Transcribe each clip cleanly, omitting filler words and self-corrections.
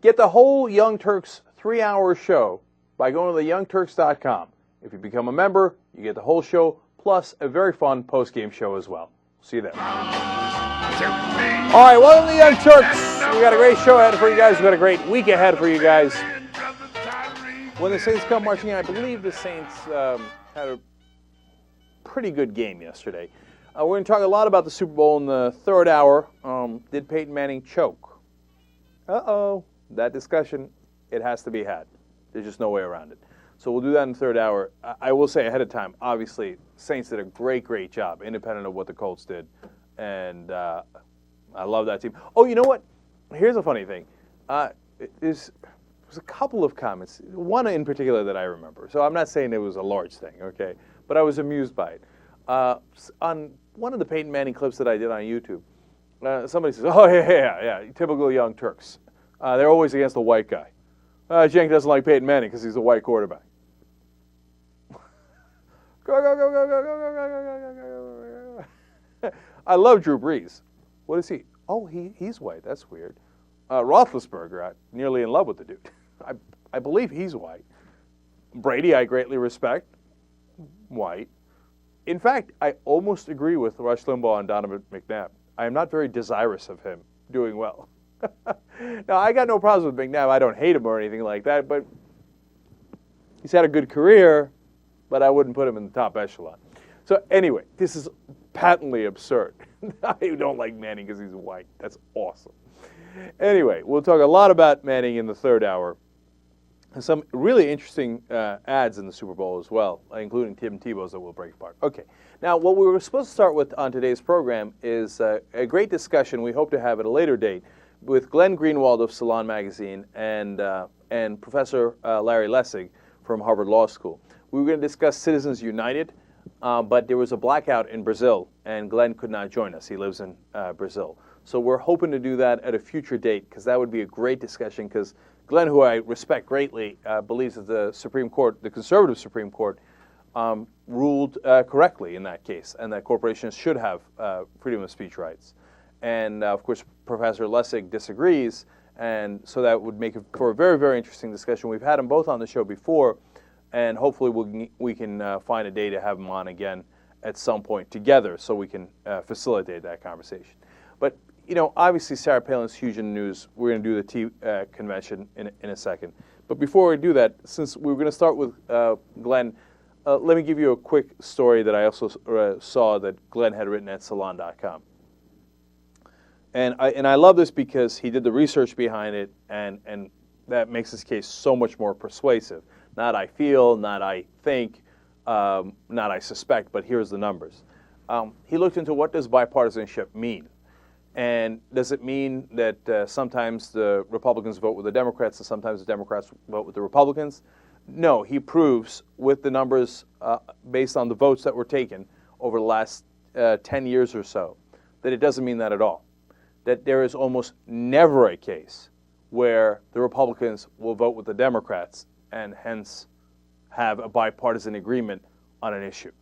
Get the whole Young Turks 3-hour show by going to theyoungturks.com. If you become a member, you get the whole show, plus a very fun post-game show as well. See you there. All right, welcome to the Young Turks. We got a great show ahead for you guys. We got a great week ahead for you guys. When the Saints come marching in, I believe the Saints had a pretty good game yesterday. We're going to talk a lot about the Super Bowl in the third hour. Did Peyton Manning choke? Uh-oh. That discussion, it has to be had. There's just no way around it. So we'll do that in the third hour. I will say ahead of time, obviously, Saints did a great, great job, independent of what the Colts did. And I love that team. Oh, you know what? Here's a funny thing. There's a couple of comments, one in particular that I remember. So I'm not saying it was a large thing, okay? But I was amused by it. On one of the Peyton Manning clips that I did on YouTube, somebody says, oh, yeah, typical Young Turks. They're always against the white guy. Jenk doesn't like Peyton Manning because he's a white quarterback. Go. I love Drew Brees. What is he? Oh, he's white. That's weird. Roethlisberger, I'm nearly in love with the dude. I believe he's white. Brady, I greatly respect. White. In fact, I almost agree with Rush Limbaugh and Donovan McNabb. I am not very desirous of him doing well. Now, I got no problems with McNabb. I don't hate him or anything like that, but he's had a good career, but I wouldn't put him in the top echelon. So anyway, this is patently absurd. I don't like Manning because he's white. That's awesome. Anyway, we'll talk a lot about Manning in the third hour. And some really interesting ads in the Super Bowl as well, including Tim Tebow's that we'll break apart. Okay, now what we were supposed to start with on today's program is a great discussion we hope to have at a later date with Glenn Greenwald of Salon Magazine and Professor Larry Lessig from Harvard Law School. We were going to discuss Citizens United, but there was a blackout in Brazil, and Glenn could not join us. He lives in Brazil. So we're hoping to do that at a future date because that would be a great discussion because Glenn, who I respect greatly, believes that the Supreme Court, the conservative Supreme Court, ruled correctly in that case and that corporations should have freedom of speech rights. And, of course, Professor Lessig disagrees, and so that would make it for a very, very interesting discussion. We've had them both on the show before, and hopefully we can find a day to have them on again at some point together so we can facilitate that conversation. But, you know, obviously Sarah Palin's huge in the news. We're going to do the Tea Convention in a second. But before we do that, since we were going to start with Glenn, let me give you a quick story that I also saw that Glenn had written at Salon.com. And I love this because he did the research behind it, and that makes his case so much more persuasive. Not I feel, not I think, not I suspect, but here's the numbers. He looked into what does bipartisanship mean. And does it mean that sometimes the Republicans vote with the Democrats and sometimes the Democrats vote with the Republicans? No, he proves with the numbers based on the votes that were taken over the last 10 years or so that it doesn't mean that at all. That there is almost never a case where the Republicans will vote with the Democrats and hence have a bipartisan agreement on an issue.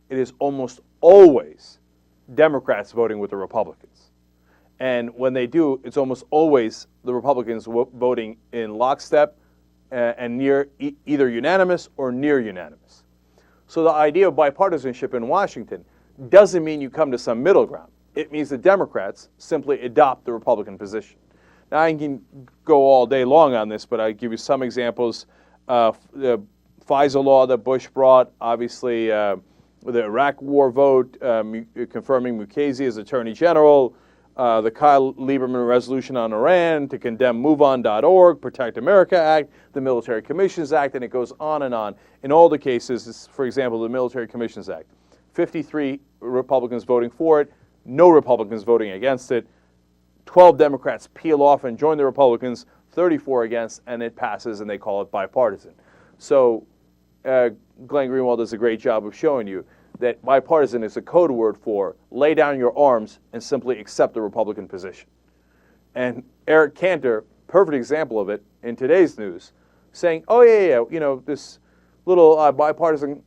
It is almost always Democrats voting with the Republicans. And when they do, it's almost always the Republicans voting in lockstep and near either unanimous or near unanimous. So the idea of bipartisanship in Washington doesn't mean you come to some middle ground. It means the Democrats simply adopt the Republican position. Now, I can go all day long on this, but I'll give you some examples. The FISA law that Bush brought, obviously the Iraq war vote, confirming Mukasey as Attorney General, the Kyle Lieberman resolution on Iran to condemn MoveOn.org, Protect America Act, the Military Commissions Act, and it goes on and on. In all the cases, for example, the Military Commissions Act, 53 Republicans voting for it, no Republicans voting against it, 12 Democrats peel off and join the Republicans, 34 against, and it passes, and they call it bipartisan. So Glenn Greenwald does a great job of showing you that bipartisan is a code word for lay down your arms and simply accept the Republican position. And Eric Cantor, perfect example of it in today's news, saying, oh, yeah, you know, this little bipartisan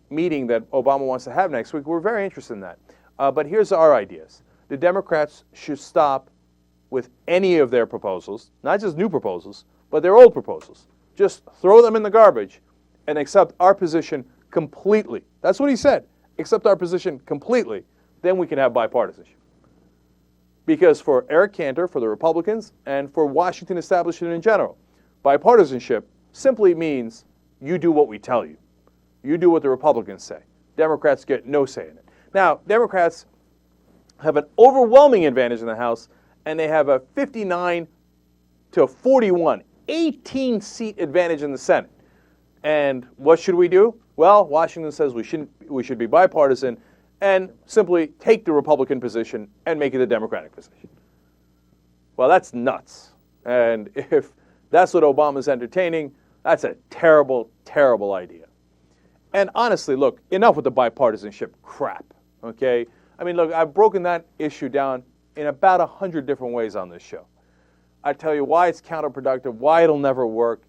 meeting that Obama wants to have next week, we're very interested in that. But here's our ideas. The Democrats should stop with any of their proposals, not just new proposals, but their old proposals. Just throw them in the garbage and accept our position completely. That's what he said. Accept our position completely. Then we can have bipartisanship. Because for Eric Cantor, for the Republicans, and for Washington establishment in general, bipartisanship simply means you do what we tell you. You do what the Republicans say. Democrats get no say in it. Now, Democrats have an overwhelming advantage in the House, and they have a 59 to 41, 18-seat advantage in the Senate. And what should we do? Well, Washington says we should be bipartisan and simply take the Republican position and make it the Democratic position. Well, that's nuts. And if that's what Obama's entertaining, that's a terrible, terrible idea. And honestly, look, enough with the bipartisanship crap, okay? I mean, look, I've broken that issue down in about 100 different ways on this show. I tell you why it's counterproductive, why it'll never work.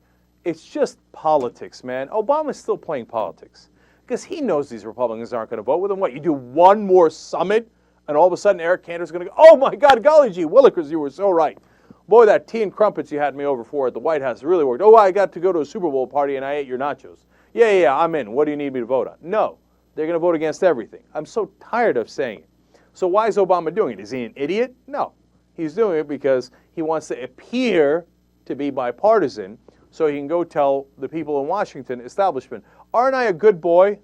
It's just politics, man. Obama's still playing politics because he knows these Republicans aren't going to vote with him. What, you do one more summit and all of a sudden Eric Cantor's going to go, oh my God, golly gee, Willikers, you were so right. Boy, that tea and crumpets you had me over for at the White House really worked. Oh, I got to go to a Super Bowl party and I ate your nachos. Yeah, I'm in. What do you need me to vote on? No, they're going to vote against everything. I'm so tired of saying it. So why is Obama doing it? Is he an idiot? No. He's doing it because he wants to appear to be bipartisan so he can go tell the people in Washington establishment, aren't I a good boy?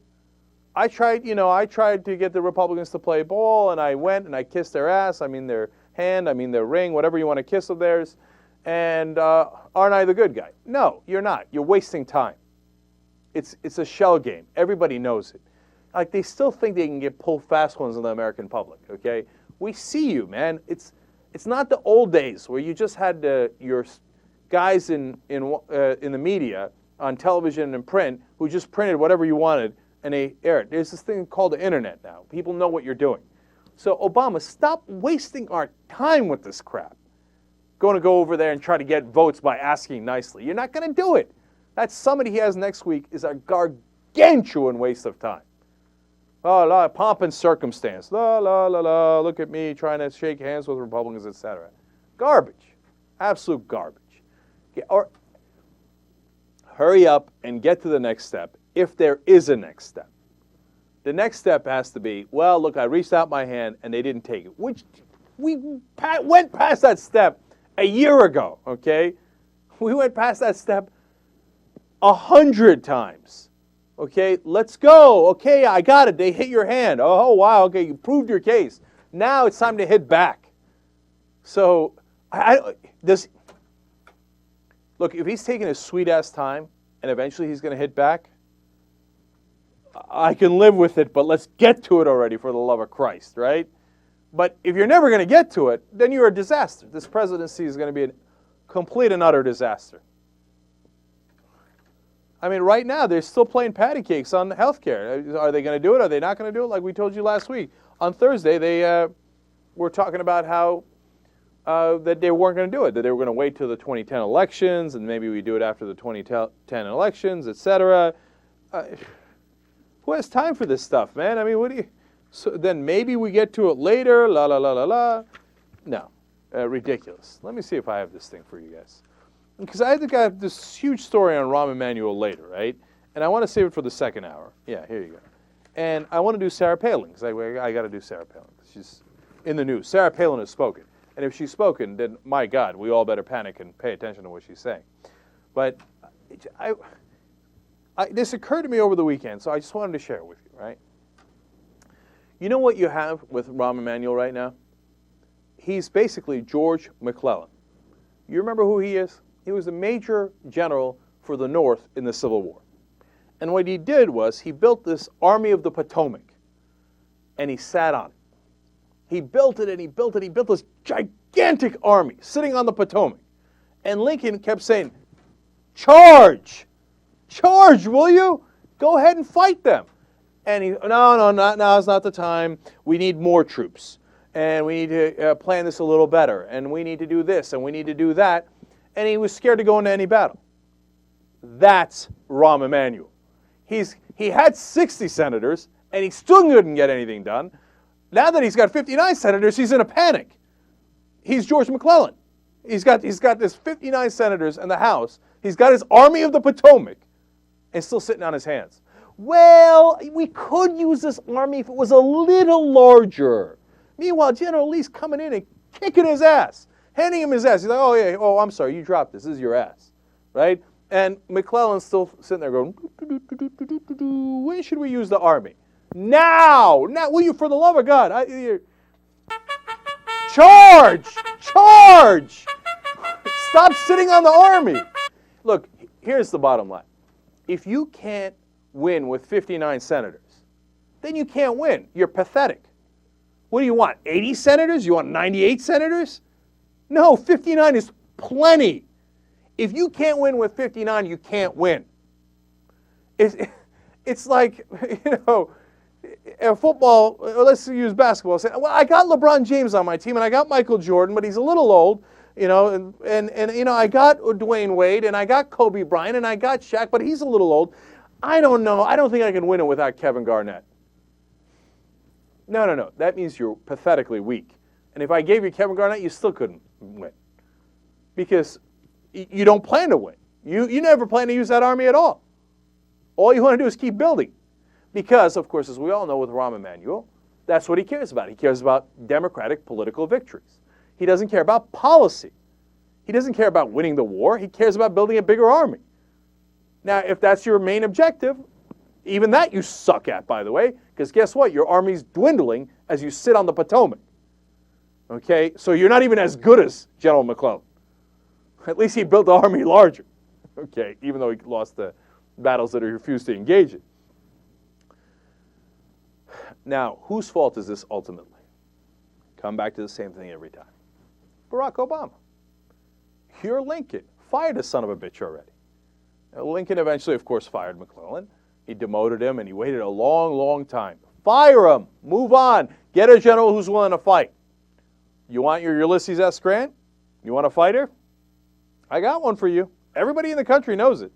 I tried to get the Republicans to play ball, and I went and I kissed their ass, I mean their hand, I mean their ring, whatever you want to kiss of theirs, and aren't I the good guy? No, you're not. You're wasting time. It's a shell game. Everybody knows it. Like, they still think they can get pull fast ones in the American public, okay? We see you, man. It's not the old days where you just had your guys in the media, on television and print, who just printed whatever you wanted and they aired. There's this thing called the internet now. People know what you're doing. So, Obama, stop wasting our time with this crap. Going to go over there and try to get votes by asking nicely. You're not going to do it. That summit he has next week is a gargantuan waste of time. Oh, la, pomp and circumstance. La, la, la, la, look at me trying to shake hands with Republicans, etc. Garbage. Absolute garbage. Or hurry up and get to the next step, if there is a next step. The next step has to be, well, look, I reached out my hand and they didn't take it. Which we went past that step a year ago, okay? We went past that step 100 times. Okay, let's go. Okay, I got it. They hit your hand. Oh, wow. Okay, you proved your case. Now it's time to hit back. So, look, if he's taking his sweet-ass time and eventually he's going to hit back, I can live with it, but let's get to it already for the love of Christ, right? But if you're never going to get to it, then you're a disaster. This presidency is going to be a complete and utter disaster. I mean, right now, they're still playing patty cakes on health care. Are they going to do it? Are they not going to do it? Like we told you last week. On Thursday, they were talking about how that they weren't going to do it, that they were going to wait till the 2010 elections, and maybe we do it after the 2010 elections, etc. Who has time for this stuff, man? I mean, what do you... So then maybe we get to it later, la, la, la, la, la. No, ridiculous. Let me see if I have this thing for you guys. Because I think I have this huge story on Rahm Emanuel later, right? And I want to save it for the second hour. Yeah, here you go. And I want to do Sarah Palin, because I got to do Sarah Palin. She's in the news. Sarah Palin has spoken. And if she's spoken, then, my God, we all better panic and pay attention to what she's saying. But this occurred to me over the weekend, so I just wanted to share it with you, right? You know what you have with Rahm Emanuel right now? He's basically George McClellan. You remember who he is? He was a major general for the North in the Civil War. And what he did was he built this Army of the Potomac, and he sat on it. He built it and he built it. He built this gigantic army sitting on the Potomac. And Lincoln kept saying, charge! Charge, will you? Go ahead and fight them. And he, no, now's not the time. We need more troops. And we need to plan this a little better. And we need to do this and we need to do that. And he was scared to go into any battle. That's Rahm Emanuel. He had 60 senators, and he still couldn't get anything done. Now that he's got 59 senators, he's in a panic. He's George McClellan. He's got this 59 senators in the House. He's got his Army of the Potomac, and still sitting on his hands. Well, we could use this army if it was a little larger. Meanwhile, General Lee's coming in and kicking his ass, handing him his ass. He's like, oh, yeah, oh, I'm sorry, you dropped this. This is your ass, right? And McClellan's still sitting there going, when should we use the army? Now! Now, will you, for the love of God? Charge! Charge! Stop sitting on the army. Look, here's the bottom line. If you can't win with 59 senators, then you can't win. You're pathetic. What do you want, 80 senators? You want 98 senators? No, 59 is plenty. If you can't win with 59, you can't win. It's like, football, let's use basketball. Well, I got LeBron James on my team, and I got Michael Jordan, but he's a little old, and I got Dwayne Wade, and I got Kobe Bryant, and I got Shaq, but he's a little old. I don't know. I don't think I can win it without Kevin Garnett. No. That means you're pathetically weak. And if I gave you Kevin Garnett, you still couldn't win. Because you don't plan to win. You never plan to use that army at all. All you want to do is keep building. Because, of course, as we all know with Rahm Emanuel, that's what he cares about. He cares about democratic political victories. He doesn't care about policy. He doesn't care about winning the war. He cares about building a bigger army. Now, if that's your main objective, even that you suck at, by the way, because guess what? Your army's dwindling as you sit on the Potomac. Okay? So you're not even as good as General McClellan. At least he built the army larger. Okay? Even though he lost the battles that he refused to engage in. Now, whose fault is this ultimately? Come back to the same thing every time. Barack Obama. Your Lincoln fired a son of a bitch already. Now, Lincoln eventually, of course, fired McClellan. He demoted him, and he waited a long, long time. Fire him. Move on. Get a general who's willing to fight. You want your Ulysses S. Grant? You want a fighter? I got one for you. Everybody in the country knows it.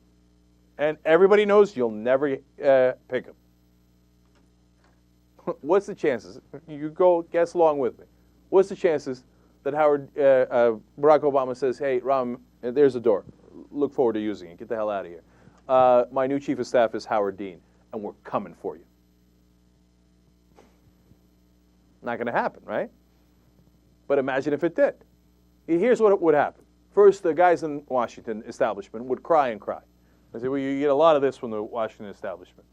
And everybody knows you'll never pick him. What's the chances? You go guess along with me. What's the chances that Barack Obama says, hey, Ram, there's a door. Look forward to using it. Get the hell out of here. My new chief of staff is Howard Dean, and we're coming for you. Not going to happen, right? But imagine if it did. Here's what would happen. First, the guys in Washington establishment would cry and cry. They say, well, you get a lot of this from the Washington establishment.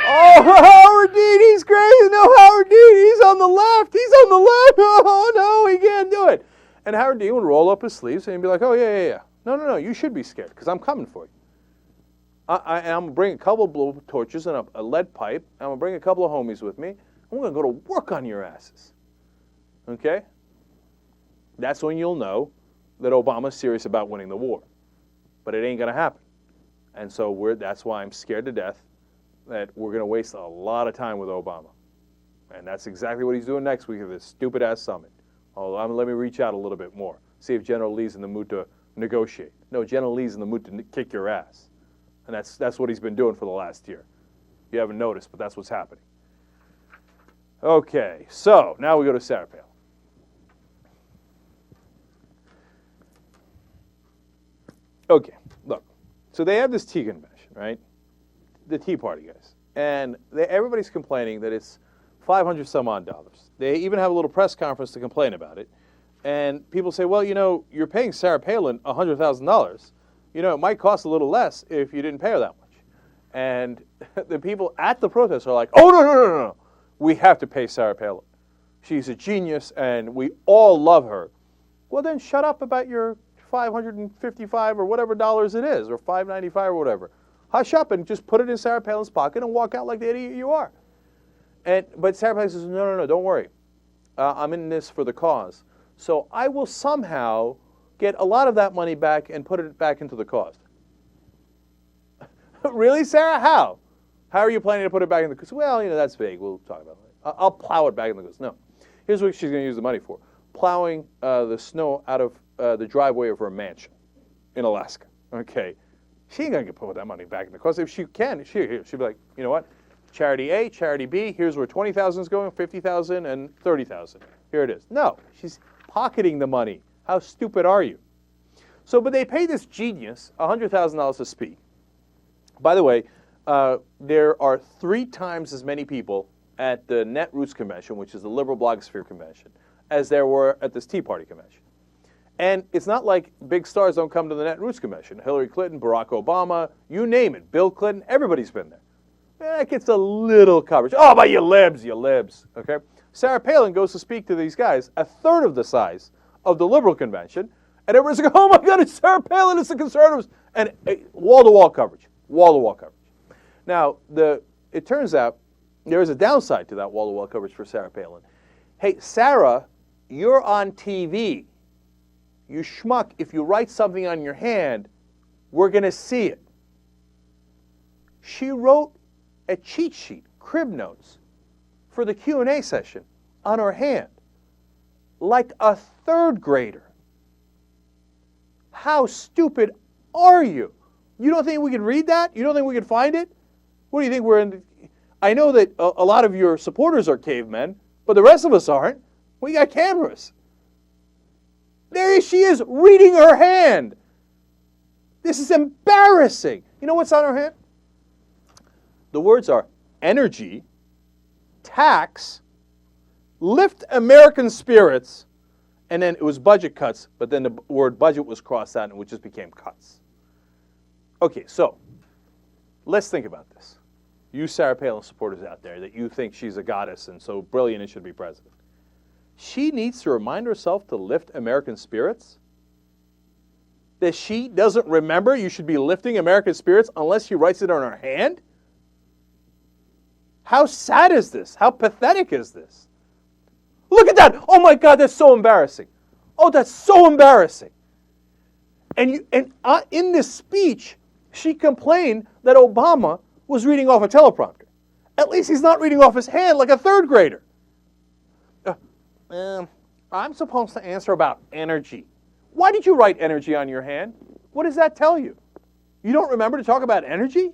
Oh, Howard Dean, he's crazy. No, Howard Dean, he's on the left. He's on the left. Oh, no, he can't do it. And Howard Dean would roll up his sleeves and he'd be like, oh, yeah. No, you should be scared because I'm coming for you. I'm going to bring a couple of blow torches and a lead pipe. I'm going to bring a couple of homies with me. And we're going to go to work on your asses. Okay? That's when you'll know that Obama's serious about winning the war. But it ain't going to happen. And so that's why I'm scared to death that we're going to waste a lot of time with Obama. And that's exactly what he's doing next week at this stupid-ass summit. Let me reach out a little bit more. See if General Lee's in the mood to negotiate. No, General Lee's in the mood to kick your ass. And that's what he's been doing for the last year. You haven't noticed, but that's what's happening. Okay, so now we go to Sarah Palin. Okay, look. So they have this tea convention, right? The Tea Party guys. And everybody's complaining that it's $500 some odd. They even have a little press conference to complain about it. And people say, well, you're paying Sarah Palin $100,000. It might cost a little less if you didn't pay her that much. And the people at the protest are like, oh, no. We have to pay Sarah Palin. She's a genius, and we all love her. Well, then shut up about your $555 or whatever dollars it is, or $595 or whatever. Hush up and just put it in Sarah Palin's pocket and walk out like the idiot you are. But Sarah Palin says, no, don't worry. I'm in this for the cause. So I will somehow get a lot of that money back and put it back into the cause. Really, Sarah? How? How are you planning to put it back in the cause? Well, that's vague. We'll talk about it. I'll plow it back in the cause. No. Here's what she's going to use the money for. Plowing the snow out of the driveway of her mansion in Alaska. Okay. She ain't going to put that money back in the cause. If she can, she'll be like, you know what? Charity A, Charity B, here's where $20,000 is going, $50,000, and $30,000. Here it is. No, she's pocketing the money. How stupid are you? So, but they pay this genius $100,000 to speak. By the way, there are 3 times as many people at the Netroots Convention, which is the Liberal Blogosphere Convention, as there were at this Tea Party Convention. And it's not like big stars don't come to the Netroots Convention. Hillary Clinton, Barack Obama, you name it, Bill Clinton, everybody's been there. That gets a little coverage. Oh, but you libs, okay? Sarah Palin goes to speak to these guys, a third of the size of the Liberal Convention, and everyone's like, oh my God, it's Sarah Palin, it's the conservatives. And wall-to-wall coverage, wall-to-wall coverage. Now, it turns out there is a downside to that wall-to-wall coverage for Sarah Palin. Hey, Sarah, you're on TV. You schmuck, if you write something on your hand, we're going to see it. She wrote a cheat sheet, crib notes, for the Q&A session on her hand, like a third grader. How stupid are you? You don't think we can read that? You don't think we can find it? What do you think we're in? I know that a lot of your supporters are cavemen, but the rest of us aren't. We got cameras. There she is reading her hand. This is embarrassing. You know what's on her hand? The words are energy, tax, lift American spirits, and then it was budget cuts, but then the word budget was crossed out and it just became cuts. Okay, so let's think about this. You Sarah Palin supporters out there that you think she's a goddess and so brilliant and should be president. She needs to remind herself to lift American spirits? That she doesn't remember you should be lifting American spirits unless she writes it on her hand? How sad is this? How pathetic is this? Look at that! Oh my God, that's so embarrassing. Oh, that's so embarrassing. And in this speech, she complained that Obama was reading off a teleprompter. At least he's not reading off his hand like a third grader. I'm supposed to answer about energy. Why did you write energy on your hand? What does that tell you? You don't remember to talk about energy?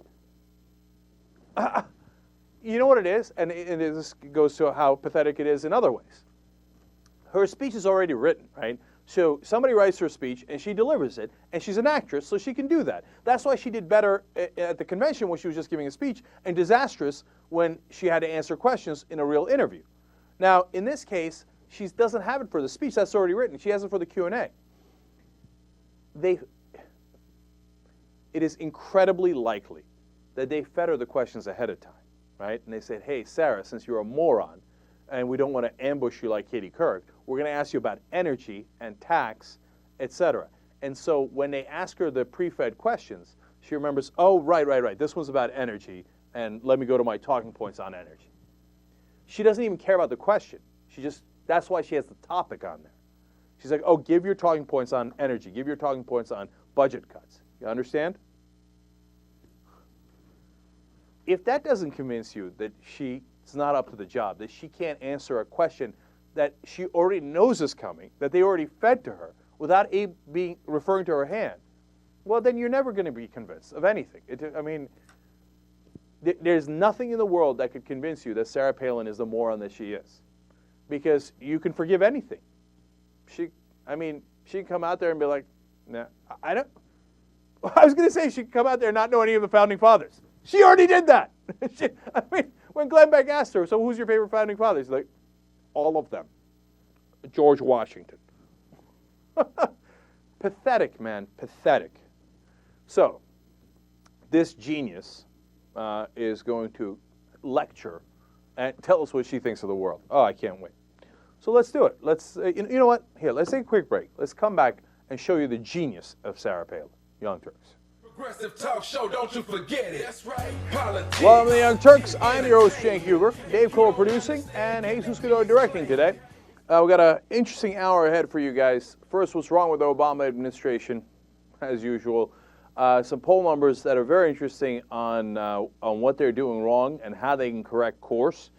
You know what it is? And this goes to how pathetic it is in other ways. Her speech is already written, right? So somebody writes her speech and she delivers it, and she's an actress, so she can do that. That's why she did better at the convention when she was just giving a speech, and disastrous when she had to answer questions in a real interview. Now, in this case, she doesn't have it for the speech. That's already written. She has it for the Q&A. It is incredibly likely that they fed her the questions ahead of time, right? And they said, hey, Sarah, since you're a moron and we don't want to ambush you like Katie Couric, we're going to ask you about energy and tax, etc. And so when they ask her the pre-fed questions, she remembers, oh, right. This one's about energy, and let me go to my talking points on energy. She doesn't even care about the question. That's why she has the topic on there. She's like, oh, give your talking points on energy. Give your talking points on budget cuts. You understand? If that doesn't convince you that she's not up to the job, that she can't answer a question that she already knows is coming, that they already fed to her, without referring to her hand, well, then you're never going to be convinced of anything. There's nothing in the world that could convince you that Sarah Palin is the moron that she is. Because you can forgive anything. She can come out there and be like, nah, I was going to say she could come out there and not know any of the founding fathers. She already did that. When Glenn Beck asked her, so who's your favorite founding father? She's like, all of them. George Washington. Pathetic, man, pathetic. So, this genius is going to lecture and tell us what she thinks of the world. Oh, I can't wait. So let's do it. You know what? Here, let's take a quick break. Let's come back and show you the genius of Sarah Palin, Young Turks. Progressive talk show, don't you forget it. That's right. Politics. Welcome to the Young Turks. I'm your host, Cenk Huber. Dave Cole producing, and Jesus Godot directing today. We've got an interesting hour ahead for you guys. First, what's wrong with the Obama administration, as usual. Some poll numbers that are very interesting on what they're doing wrong and how they can correct course.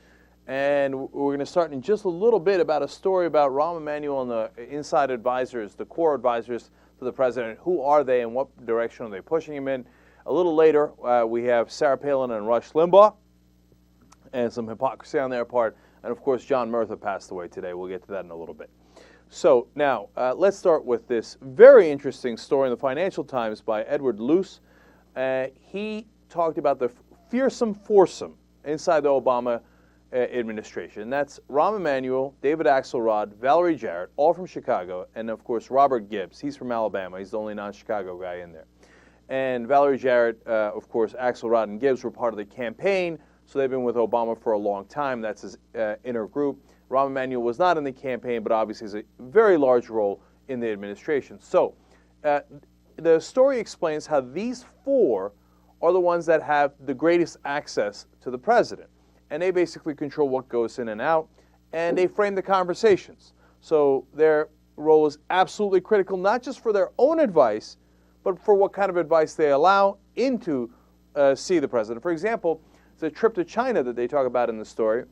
And we're going to start in just a little bit about a story about Rahm Emanuel and the inside advisors, the core advisors to the president. Who are they and what direction are they pushing him in? A little later, we have Sarah Palin and Rush Limbaugh and some hypocrisy on their part. And, of course, John Murtha passed away today. We'll get to that in a little bit. So now, let's start with this very interesting story in the Financial Times by Edward Luce. He talked about the fearsome foursome inside the Obama administration. And that's Rahm Emanuel, David Axelrod, Valerie Jarrett, all from Chicago, and, of course, Robert Gibbs. He's from Alabama. He's the only non-Chicago guy in there. And Valerie Jarrett, of course, Axelrod and Gibbs were part of the campaign, so they've been with Obama for a long time. That's his inner group. Rahm Emanuel was not in the campaign, but obviously has a very large role in the administration. So the story explains how these four are the ones that have the greatest access to the president. And they basically control what goes in and out, and they frame the conversations. So their role is absolutely critical, not just for their own advice, but for what kind of advice they allow into see the president. For example, the trip to China that they talk about in the story,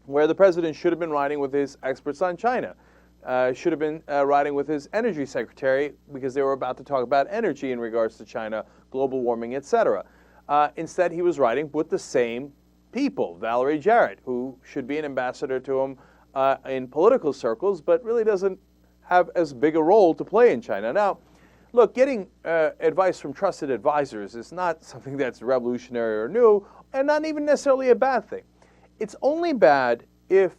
where the president should have been riding with his experts on China, should have been riding with his energy secretary because they were about to talk about energy in regards to China, global warming, etc. Instead, he was riding with the same people, Valerie Jarrett, who should be an ambassador to him in political circles, but really doesn't have as big a role to play in China. Now, look, getting advice from trusted advisors is not something that's revolutionary or new, and not even necessarily a bad thing. It's only bad if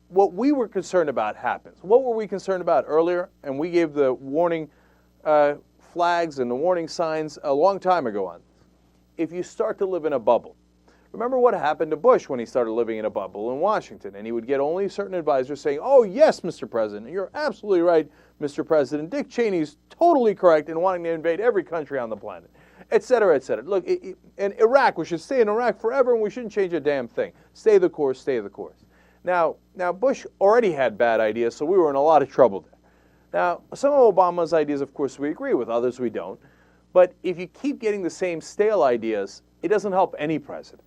what we were concerned about happens. What were we concerned about earlier? And we gave the warning flags and the warning signs a long time ago on this. If you start to live in a bubble. Remember what happened to Bush when he started living in a bubble in Washington, and he would get only certain advisors saying, "Oh, yes, Mr. President, you're absolutely right, Mr. President. Dick Cheney's totally correct in wanting to invade every country on the planet," et cetera, et cetera. Look, in Iraq, we should stay in Iraq forever, and we shouldn't change a damn thing. Stay the course, stay the course. Now Bush already had bad ideas, so we were in a lot of trouble there. Now, some of Obama's ideas, of course, we agree with. Others we don't. But if you keep getting the same stale ideas, it doesn't help any president.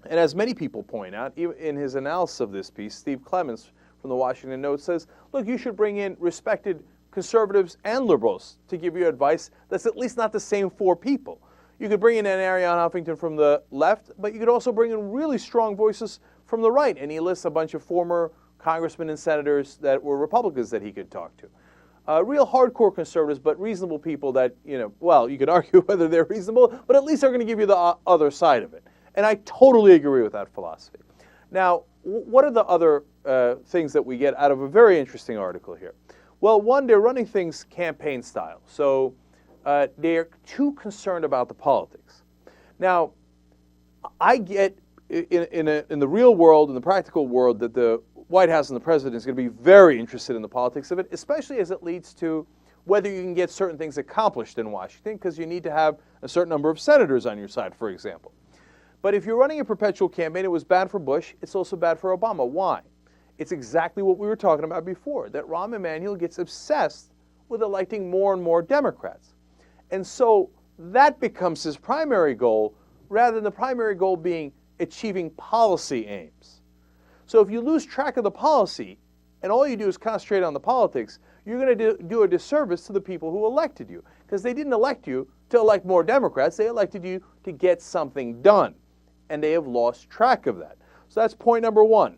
And as many people point out, even in his analysis of this piece, Steve Clements from the Washington Note says, look, you should bring in respected conservatives and liberals to give you advice that's at least not the same four people. You could bring in an Arianna Huffington from the left, but you could also bring in really strong voices from the right. And he lists a bunch of former congressmen and senators that were Republicans that he could talk to. Real hardcore conservatives, but reasonable people that, well, you could argue whether they're reasonable, but at least they're going to give you the other side of it. And I totally agree with that philosophy. Now, what are the other things that we get out of a very interesting article here? Well, one, they're running things campaign style. So they're too concerned about the politics. Now, I get in the real world, in the practical world, that the White House and the president is going to be very interested in the politics of it, especially as it leads to whether you can get certain things accomplished in Washington, because you need to have a certain number of senators on your side, for example. But if you're running a perpetual campaign, it was bad for Bush, it's also bad for Obama. Why? It's exactly what we were talking about before, that Rahm Emanuel gets obsessed with electing more and more Democrats. And so that becomes his primary goal, rather than the primary goal being achieving policy aims. So if you lose track of the policy, and all you do is concentrate on the politics, you're going to do a disservice to the people who elected you. Because they didn't elect you to elect more Democrats, they elected you to get something done. And they have lost track of that. So that's point number one.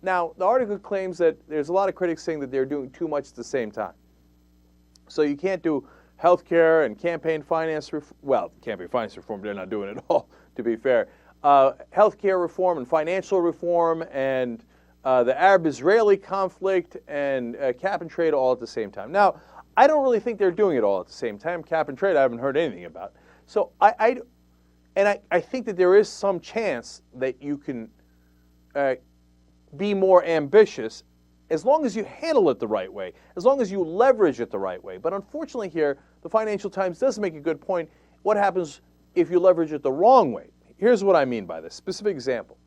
Now, the article claims that there's a lot of critics saying that they're doing too much at the same time. So you can't do health care and campaign finance reform. Well, campaign finance reform, they're not doing it all, to be fair. Health care reform and financial reform and the Arab-Israeli conflict and cap and trade all at the same time. Now, I don't really think they're doing it all at the same time. Cap and trade I haven't heard anything about. So I think that there is some chance that you can be more ambitious as long as you handle it the right way, as long as you leverage it the right way. But unfortunately here, the Financial Times does make a good point. What happens if you leverage it the wrong way? Here's what I mean by this. Specific example.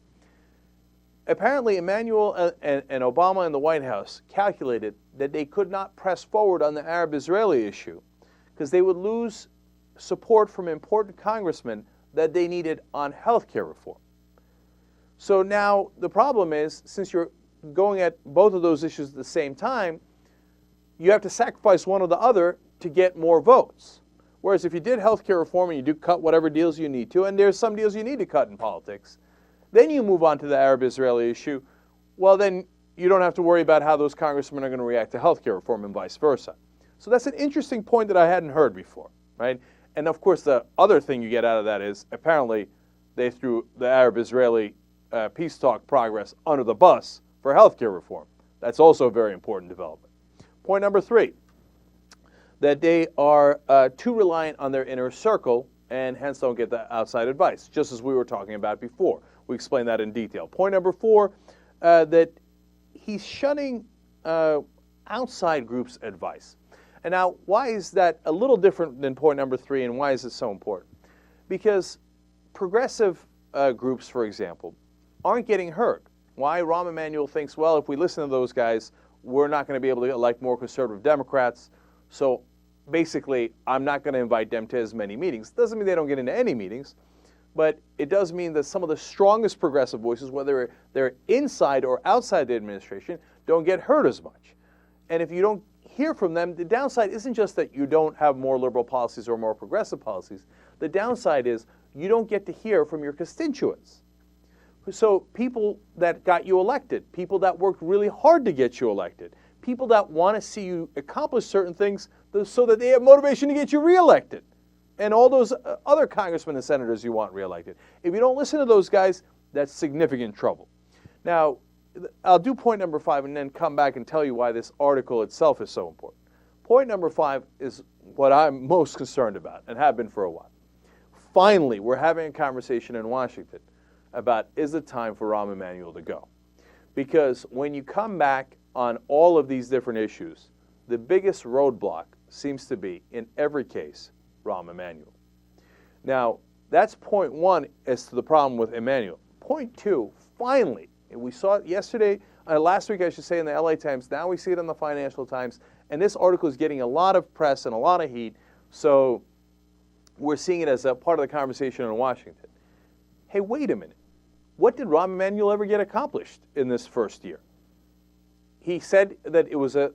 Apparently, Emanuel and Obama and the White House calculated that they could not press forward on the Arab-Israeli issue because they would lose support from important congressmen that they needed on health care reform. So now the problem is, since you're going at both of those issues at the same time, you have to sacrifice one or the other to get more votes. Whereas if you did health care reform and you do cut whatever deals you need to, and there's some deals you need to cut in politics, Then you move on to the Arab-Israeli issue. Well, then you don't have to worry about how those congressmen are going to react to health care reform and vice versa. So that's an interesting point that I hadn't heard before, right? And of course, the other thing you get out of that is apparently they threw the Arab-Israeli peace talk progress under the bus for health care reform. That's also a very important development. Point number 3, that they are too reliant on their inner circle and hence don't get the outside advice, just as we were talking about before. We explained that in detail. Point number 4, that he's shunning outside groups' advice. And now, why is that a little different than point number 3, and why is it so important? Because progressive groups, for example, aren't getting heard. Why? Rahm Emanuel thinks, well, if we listen to those guys, we're not going to be able to elect more conservative Democrats, so basically, I'm not going to invite them to as many meetings. Doesn't mean they don't get into any meetings, but it does mean that some of the strongest progressive voices, whether they're inside or outside the administration, don't get heard as much. And if you don't hear from them, the downside isn't just that you don't have more liberal policies or more progressive policies. The downside is you don't get to hear from your constituents. So people that got you elected, people that worked really hard to get you elected, people that want to see you accomplish certain things so that they have motivation to get you reelected, and all those other congressmen and senators you want reelected. If you don't listen to those guys, that's significant trouble. Now, I'll do point number 5 and then come back and tell you why this article itself is so important. Point number 5 is what I'm most concerned about and have been for a while. Finally, we're having a conversation in Washington about, is it time for Rahm Emanuel to go? Because when you come back on all of these different issues, the biggest roadblock seems to be, in every case, Rahm Emanuel. Now, that's point 1 as to the problem with Emanuel. Point 2, finally, and we saw it yesterday, last week I should say in the LA Times, now we see it in the Financial Times, and this article is getting a lot of press and a lot of heat, so we're seeing it as a part of the conversation in Washington. Hey, wait a minute. What did Rahm Emanuel ever get accomplished in this first year? He said that it was a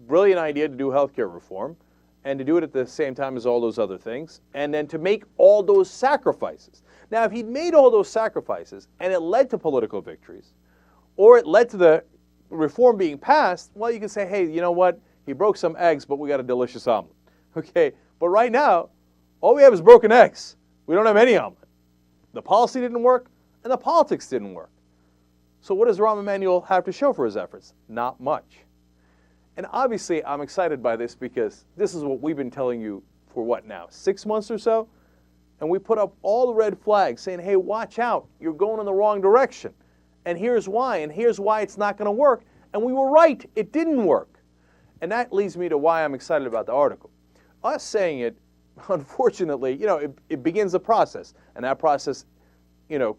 brilliant idea to do health care reform and to do it at the same time as all those other things, and then to make all those sacrifices. Now, if he'd made all those sacrifices and it led to political victories, or it led to the reform being passed, well, you can say, hey, you know what? He broke some eggs, but we got a delicious omelet. Okay, but right now, all we have is broken eggs. We don't have any omelet. The policy didn't work, and the politics didn't work. So what does Rahm Emanuel have to show for his efforts? Not much. And obviously, I'm excited by this because this is what we've been telling you for what now, 6 months or so? And we put up all the red flags saying, hey, watch out, you're going in the wrong direction. And here's why it's not going to work. And we were right, it didn't work. And that leads me to why I'm excited about the article. Us saying it, unfortunately, it begins a process. And that process,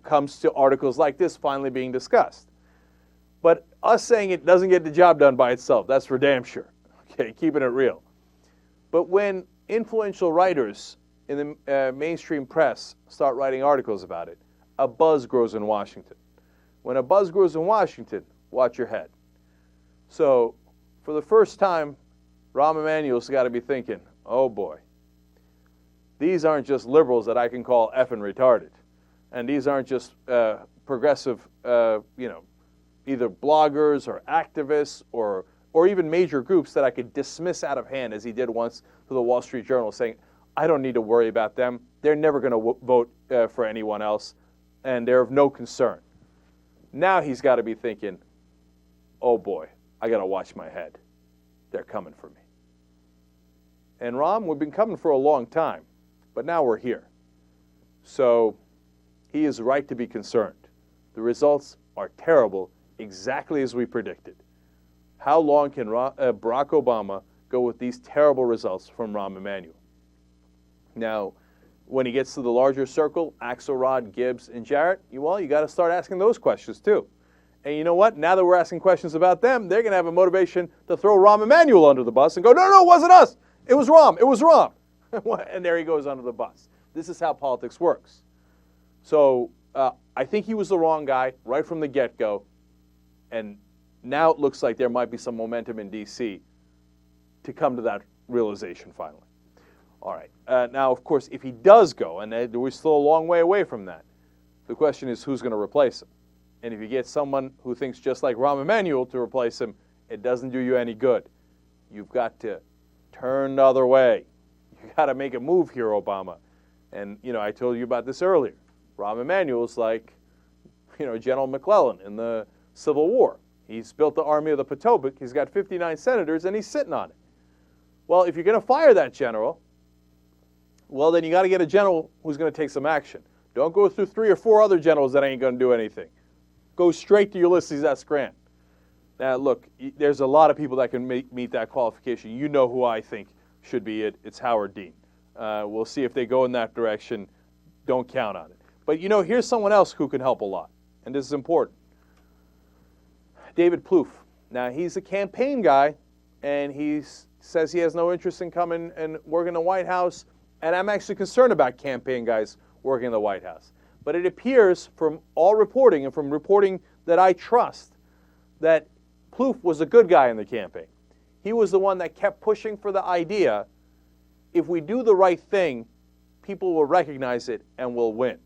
comes to articles like this finally being discussed. But us saying it doesn't get the job done by itself. That's for damn sure. Okay, keeping it real. But when influential writers in the mainstream press start writing articles about it, a buzz grows in Washington. When a buzz grows in Washington, watch your head. So, for the first time, Rahm Emanuel's got to be thinking, oh boy, these aren't just liberals that I can call effing retarded. And these aren't just progressive, either bloggers or activists or even major groups that I could dismiss out of hand, as he did once to the Wall Street Journal, saying, I don't need to worry about them. They're never going to vote for anyone else, and they're of no concern. Now he's got to be thinking, oh boy, I got to watch my head. They're coming for me. And Rahm, we've been coming for a long time, but now we're here. So he is right to be concerned. The results are terrible, exactly as we predicted. How long can Barack Obama go with these terrible results from Rahm Emanuel? Now, when he gets to the larger circle, Axelrod, Gibbs, and Jarrett, you got to start asking those questions too. And you know what? Now that we're asking questions about them, they're going to have a motivation to throw Rahm Emanuel under the bus and go, no, it wasn't us. It was Rahm. It was Rahm. And there he goes under the bus. This is how politics works. So I think he was the wrong guy right from the get-go. And now it looks like there might be some momentum in D.C. to come to that realization finally. All right. Now, of course, if he does go, and we're still a long way away from that, The question is who's going to replace him. And if you get someone who thinks just like Rahm Emanuel to replace him, it doesn't do you any good. You've got to turn the other way. You've got to make a move here, Obama. And, I told you about this earlier. Rahm Emanuel's like, General McClellan in the Civil War. He's built the Army of the Potomac. He's got 59 senators, and he's sitting on it. Well, if you're going to fire that general, well, then you got to get a general who's going to take some action. Don't go through 3 or 4 other generals that ain't going to do anything. Go straight to Ulysses S. Grant. Now, look, there's a lot of people that can meet that qualification. You know who I think should be it. It's Howard Dean. We'll see if they go in that direction. Don't count on it. But, here's someone else who can help a lot, and this is important. David Plouffe. Now, he's a campaign guy, and he says he has no interest in coming and working in the White House, and I'm actually concerned about campaign guys working in the White House. But it appears from all reporting and from reporting that I trust that Plouffe was a good guy in the campaign. He was the one that kept pushing for the idea, if we do the right thing, people will recognize it and will win.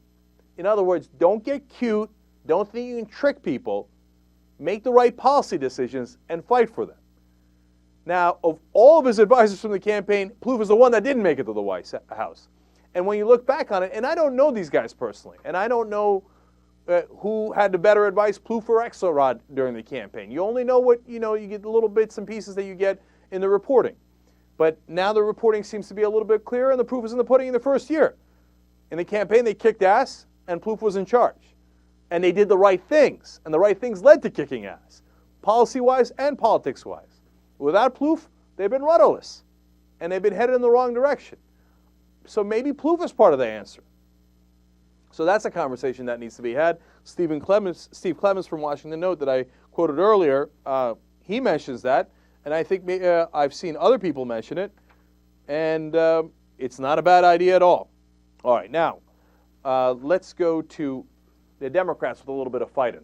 In other words, don't get cute, don't think you can trick people, make the right policy decisions and fight for them. Now, of all of his advisors from the campaign, Plouffe is the one that didn't make it to the White House. And when you look back on it, and I don't know these guys personally, and I don't know who had the better advice, Plouffe or Axelrod during the campaign. You only know what, you get the little bits and pieces that you get in the reporting. But now the reporting seems to be a little bit clearer, and the proof is in the pudding in the first year. In the campaign, they kicked ass, and Plouffe was in charge. And they did the right things, and the right things led to kicking ass, policy-wise and politics-wise. Without Plouffe, they've been rudderless, and they've been headed in the wrong direction. So maybe Plouffe is part of the answer. So that's a conversation that needs to be had. Steve Clemens from Washington Note that I quoted earlier, he mentions that, and I think I've seen other people mention it, and it's not a bad idea at all. All right, now let's go to the Democrats with a little bit of fighting.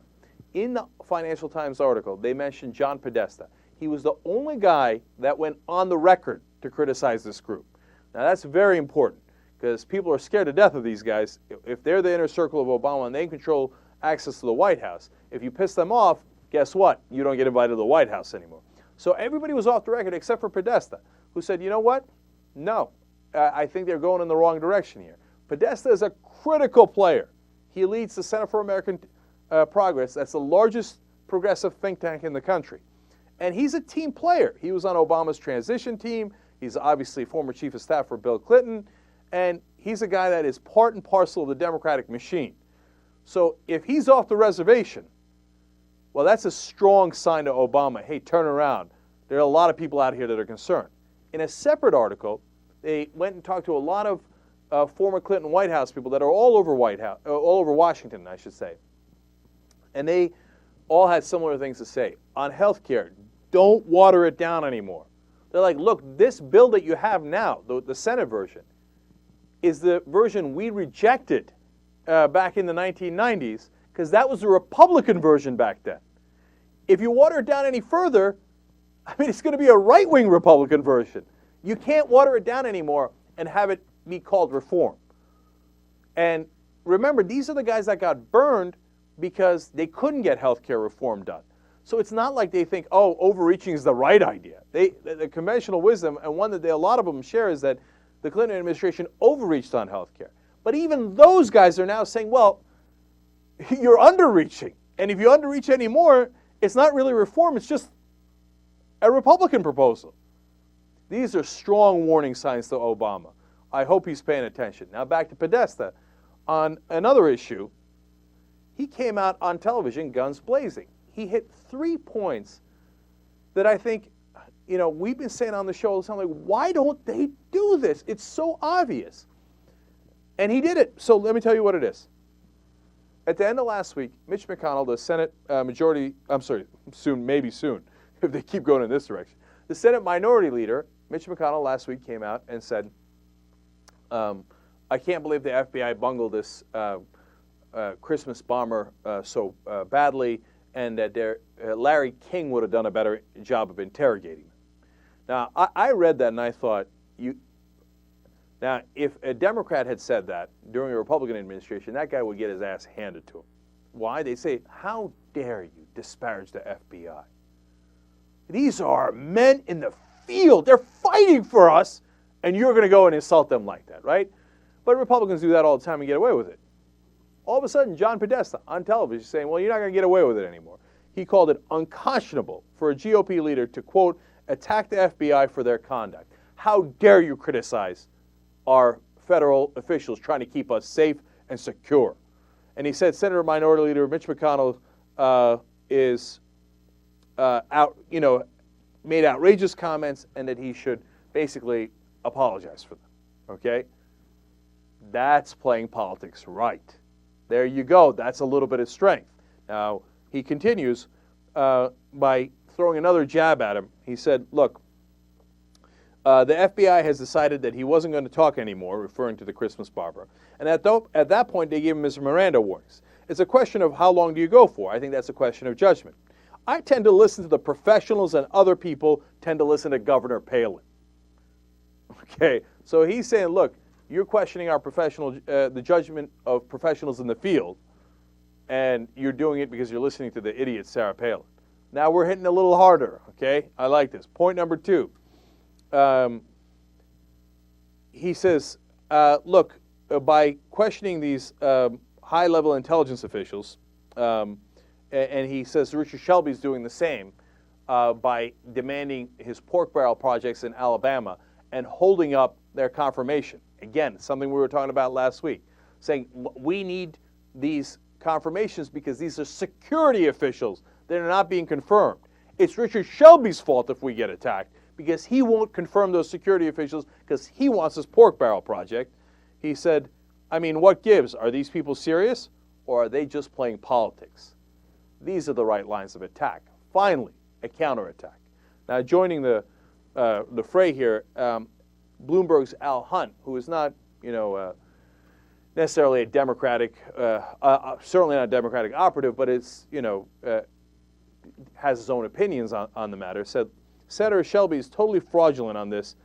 In the Financial Times article, they mentioned John Podesta. He was the only guy that went on the record to criticize this group. Now, that's very important because people are scared to death of these guys. If they're the inner circle of Obama and they control access to the White House, if you piss them off, guess what? You don't get invited to the White House anymore. So everybody was off the record except for Podesta, who said, you know what? No, I think they're going in the wrong direction here. Podesta is a critical player. He leads the Center for American Progress. That's the largest progressive think tank in the country. And he's a team player. He was on Obama's transition team. He's obviously former chief of staff for Bill Clinton. And he's a guy that is part and parcel of the Democratic machine. So if he's off the reservation, well, that's a strong sign to Obama. Hey, turn around. There are a lot of people out here that are concerned. In a separate article, they went and talked to a lot of former Clinton White House people that are all over Washington, I should say. And they all had similar things to say. On health care, don't water it down anymore. They're like, look, this bill that you have now, the Senate version, is the version we rejected back in the 1990s because that was the Republican version back then. If you water it down any further, it's going to be a right-wing Republican version. You can't water it down anymore and have it be called reform. And remember, these are the guys that got burned because they couldn't get health care reform done. So it's not like they think, oh, overreaching is the right idea. The conventional wisdom, and one that a lot of them share, is that the Clinton administration overreached on health care. But even those guys are now saying, well, you're underreaching. And if you underreach anymore, it's not really reform, it's just a Republican proposal. These are strong warning signs to Obama. I hope he's paying attention. Now back to Podesta. On another issue, he came out on television guns blazing. He hit 3 points that I think, we've been saying on the show all the time, like, why don't they do this? It's so obvious. And he did it. So let me tell you what it is. At the end of last week, Mitch McConnell, the Senate maybe soon, if they keep going in this direction, the Senate Minority Leader, Mitch McConnell, last week came out and said, I can't believe the FBI bungled this Christmas bomber so badly, and that Larry King would have done a better job of interrogating them. Now, I read that and I thought, Now, if a Democrat had said that during a Republican administration, that guy would get his ass handed to him. Why? They say, how dare you disparage the FBI? These are men in the field. They're fighting for us, and you're going to go and insult them like that, right? But Republicans do that all the time and get away with it. All of a sudden, John Podesta on television is saying, well, you're not going to get away with it anymore. He called it unconscionable for a GOP leader to, quote, attack the FBI for their conduct. How dare you criticize our federal officials trying to keep us safe and secure? And he said Senator Minority Leader Mitch McConnell made outrageous comments and that he should basically apologize for them. Okay? That's playing politics right. There you go. That's a little bit of strength. Now, he continues by throwing another jab at him. He said, look, the FBI has decided that he wasn't going to talk anymore, referring to the Christmas barber. And at that point, they gave him his Miranda warnings. It's a question of how long do you go for. I think that's a question of judgment. I tend to listen to the professionals, and other people tend to listen to Governor Palin. Okay, so he's saying, look, you're questioning our the judgment of professionals in the field, and you're doing it because you're listening to the idiot Sarah Palin. Now we're hitting a little harder, okay? I like this. Point number 2. He says, look, by questioning these high-level intelligence officials, and he says Richard Shelby's doing the same by demanding his pork barrel projects in Alabama and holding up their confirmation. Again, something we were talking about last week, saying we need these confirmations because these are security officials that are not being confirmed. It's Richard Shelby's fault if we get attacked because he won't confirm those security officials because he wants his pork barrel project. He said, I mean, what gives? Are these people serious or are they just playing politics? These are the right lines of attack. Finally, a counterattack. Now, joining the fray here, Bloomberg's Al Hunt, who is not, necessarily a Democratic, certainly not a Democratic operative, but it's, has his own opinions on the matter, said Senator Shelby is totally fraudulent on this.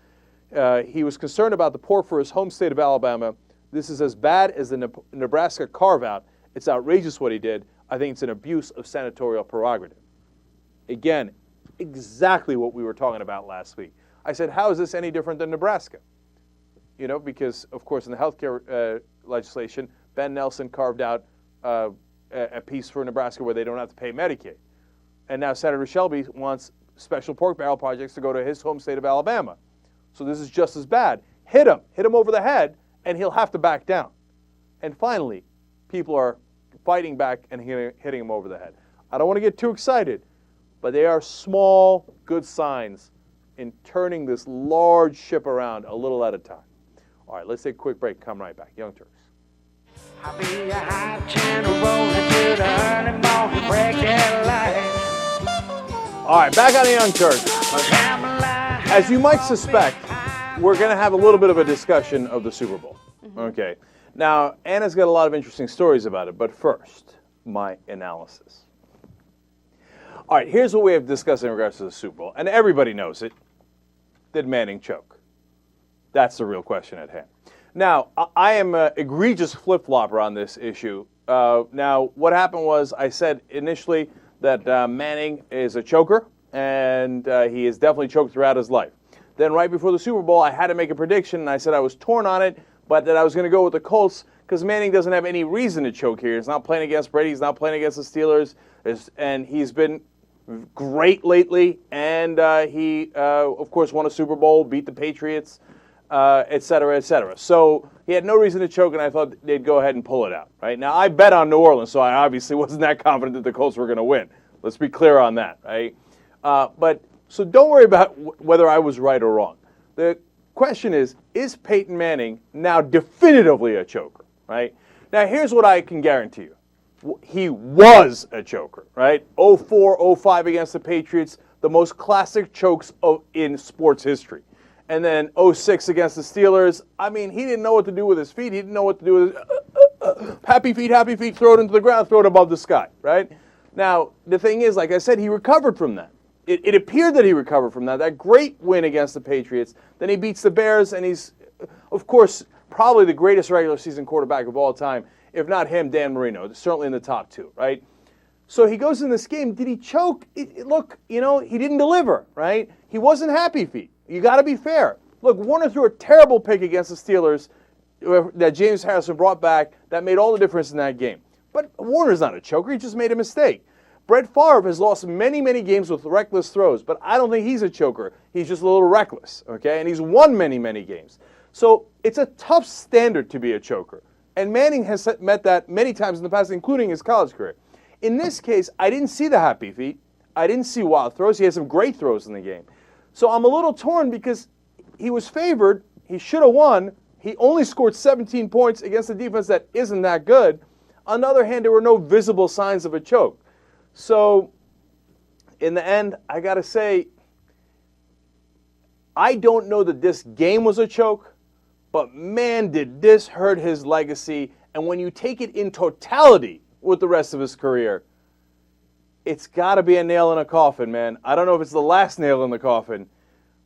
He was concerned about the pork for his home state of Alabama. This is as bad as the Nebraska carve-out. It's outrageous what he did. I think it's an abuse of senatorial prerogative. Again, exactly what we were talking about last week. I said, how is this any different than Nebraska? Because, of course, in the healthcare legislation, Ben Nelson carved out a piece for Nebraska where they don't have to pay Medicaid. And now Senator Shelby wants special pork barrel projects to go to his home state of Alabama. So this is just as bad. Hit him over the head, and he'll have to back down. And finally, people are fighting back and hitting him over the head. I don't want to get too excited, but they are small, good signs in turning this large ship around a little at a time. All right, let's take a quick break. Come right back. Young Turks. I'll be a high channel rolling to the early morning break that light. All right, back on the Young Turks. As you might suspect, we're going to have a little bit of a discussion of the Super Bowl. Mm-hmm. Okay. Now, Anna's got a lot of interesting stories about it, but first, my analysis. All right, here's what we have discussed in regards to the Super Bowl, and everybody knows it. Did Manning choke? That's the real question at hand. Now, I am an egregious flip-flopper on this issue. Now, what happened was I said initially that Manning is a choker, and he is definitely choked throughout his life. Then right before the Super Bowl, I had to make a prediction, and I said I was torn on it, but that I was going to go with the Colts because Manning doesn't have any reason to choke here. He's not playing against Brady. He's not playing against the Steelers. And he's been great lately, and he, of course, won a Super Bowl, beat the Patriots, et cetera, et cetera. So he had no reason to choke, and I thought they'd go ahead and pull it out. Right now, I bet on New Orleans, so I obviously wasn't that confident that the Colts were going to win. Let's be clear on that, right? So don't worry about whether I was right or wrong. The question is Peyton Manning now definitively a choker, right? Now, here's what I can guarantee you. He was a choker, right? 04, 05 against the Patriots, the most classic chokes in sports history. And then 06 against the Steelers, I mean, he didn't know what to do with his feet. He didn't know what to do with his happy feet, throw it into the ground, throw it above the sky, right? Now, the thing is, like I said, he recovered from that. It appeared that he recovered from that great win against the Patriots. Then he beats the Bears, and he's of course, probably the greatest regular season quarterback of all time. If not him, Dan Marino, certainly in the top 2, right? So he goes in this game. Did he choke? Look, he didn't deliver, right? He wasn't happy feet. You got to be fair. Look, Warner threw a terrible pick against the Steelers that James Harrison brought back that made all the difference in that game. But Warner's not a choker. He just made a mistake. Brett Favre has lost many, many games with reckless throws, but I don't think he's a choker. He's just a little reckless, okay? And he's won many, many games. So it's a tough standard to be a choker. And Manning has met that many times in the past, including his college career. In this case, I didn't see the happy feet. I didn't see wild throws. He had some great throws in the game. So I'm a little torn because he was favored. He should have won. He only scored 17 points against a defense that isn't that good. On the other hand, there were no visible signs of a choke. So in the end, I got to say, I don't know that this game was a choke, but man, did this hurt his legacy. And when you take it in totality with the rest of his career, it's got to be a nail in a coffin, man. I don't know if it's the last nail in the coffin,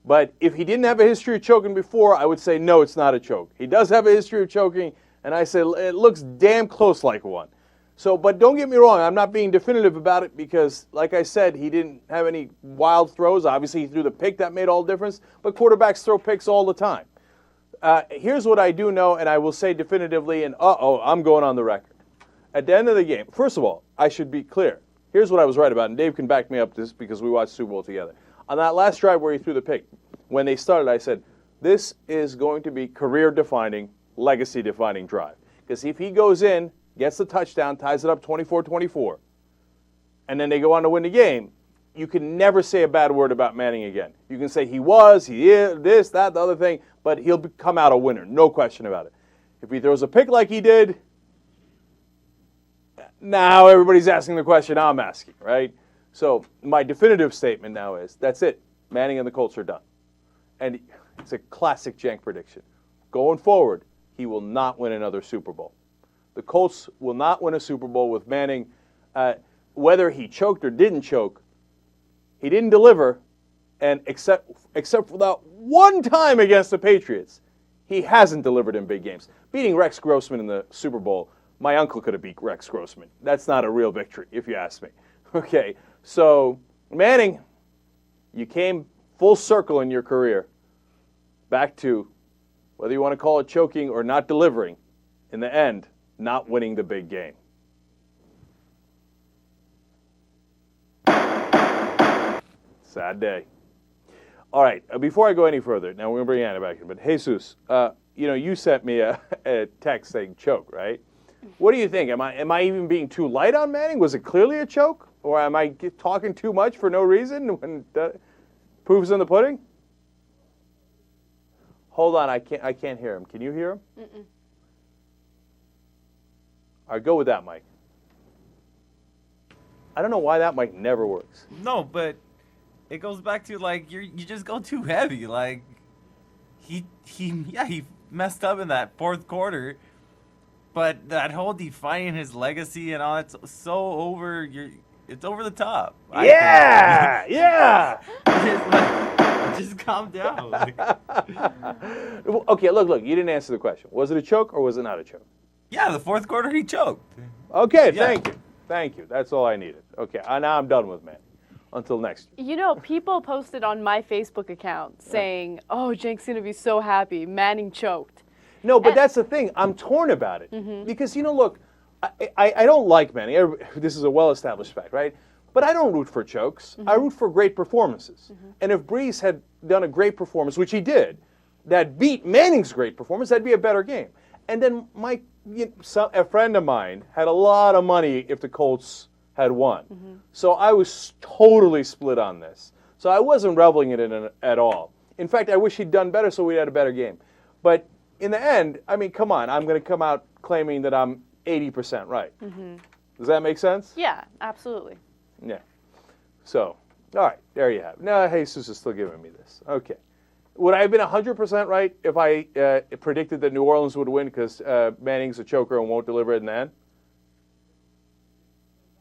but if he didn't have a history of choking before, I would say no, it's not a choke. He does have a history of choking, and I say it looks damn close like one. So, but don't get me wrong, I'm not being definitive about it because, like I said, he didn't have any wild throws. Obviously, he threw the pick that made all the difference, but quarterbacks throw picks all the time. Here's what I do know, and I will say definitively, and I'm going on the record. At the end of the game, first of all, I should be clear. Here's what I was right about, and Dave can back me up this because we watched Super Bowl together. On that last drive where he threw the pick, when they started, I said, this is going to be career-defining, legacy-defining drive. Because if he goes in, gets the touchdown, ties it up 24-24, and then they go on to win the game, you can never say a bad word about Manning again. You can say he is, this, that, the other thing, but he'll come out a winner, no question about it. If he throws a pick like he did, now everybody's asking the question I'm asking, right? So my definitive statement now is, that's it. Manning and the Colts are done. And it's a classic Jank prediction. Going forward, he will not win another Super Bowl. The Colts will not win a Super Bowl with Manning. Whether he choked or didn't choke, he didn't deliver, and except for that one time against the Patriots, he hasn't delivered in big games. Beating Rex Grossman in the Super Bowl, my uncle could have beat Rex Grossman. That's not a real victory, if you ask me. Okay, so Manning, you came full circle in your career, back to whether you want to call it choking or not delivering, in the end, not winning the big game. Sad day. All right, before I go any further, now we're going to bring Anna back in, but Jesus, you sent me a text saying choke, right? What do you think? Am I even being too light on Manning? Was it clearly a choke? Or am I talking too much for no reason when proof's in the pudding? Hold on, I can't hear him. Can you hear him? Mm-mm. All right, go with that mic. I don't know why that mic never works. No, but it goes back to you just go too heavy. Like he messed up in that fourth quarter, but that whole defining his legacy and all that's so over. It's over the top. Yeah, yeah. Just calm down. Okay, look. You didn't answer the question. Was it a choke or was it not a choke? Yeah, the fourth quarter he choked. Okay, yeah. Thank you. That's all I needed. Okay, now I'm done with Manning. Until next year. People posted on my Facebook account saying, "Oh, Jank's gonna be so happy. Manning choked." No, but that's the thing. I'm torn about it because look. I don't like Manning. This is a well-established fact, right? But I don't root for chokes. I root for great performances. And if Brees had done a great performance, which he did, that beat Manning's great performance, that'd be a better game. And then a friend of mine had a lot of money if the Colts had won. So I was totally split on this. So I wasn't reveling in it at all. In fact, I wish he'd done better so we had a better game. But in the end, come on, I'm going to come out claiming that I'm 80% right. Does that make sense? Yeah, absolutely. Yeah. So, all right, there you have it. Now, Jesus is still giving me this. Okay. Would I have been 100% right if I predicted that New Orleans would win because Manning's a choker and won't deliver it in the end?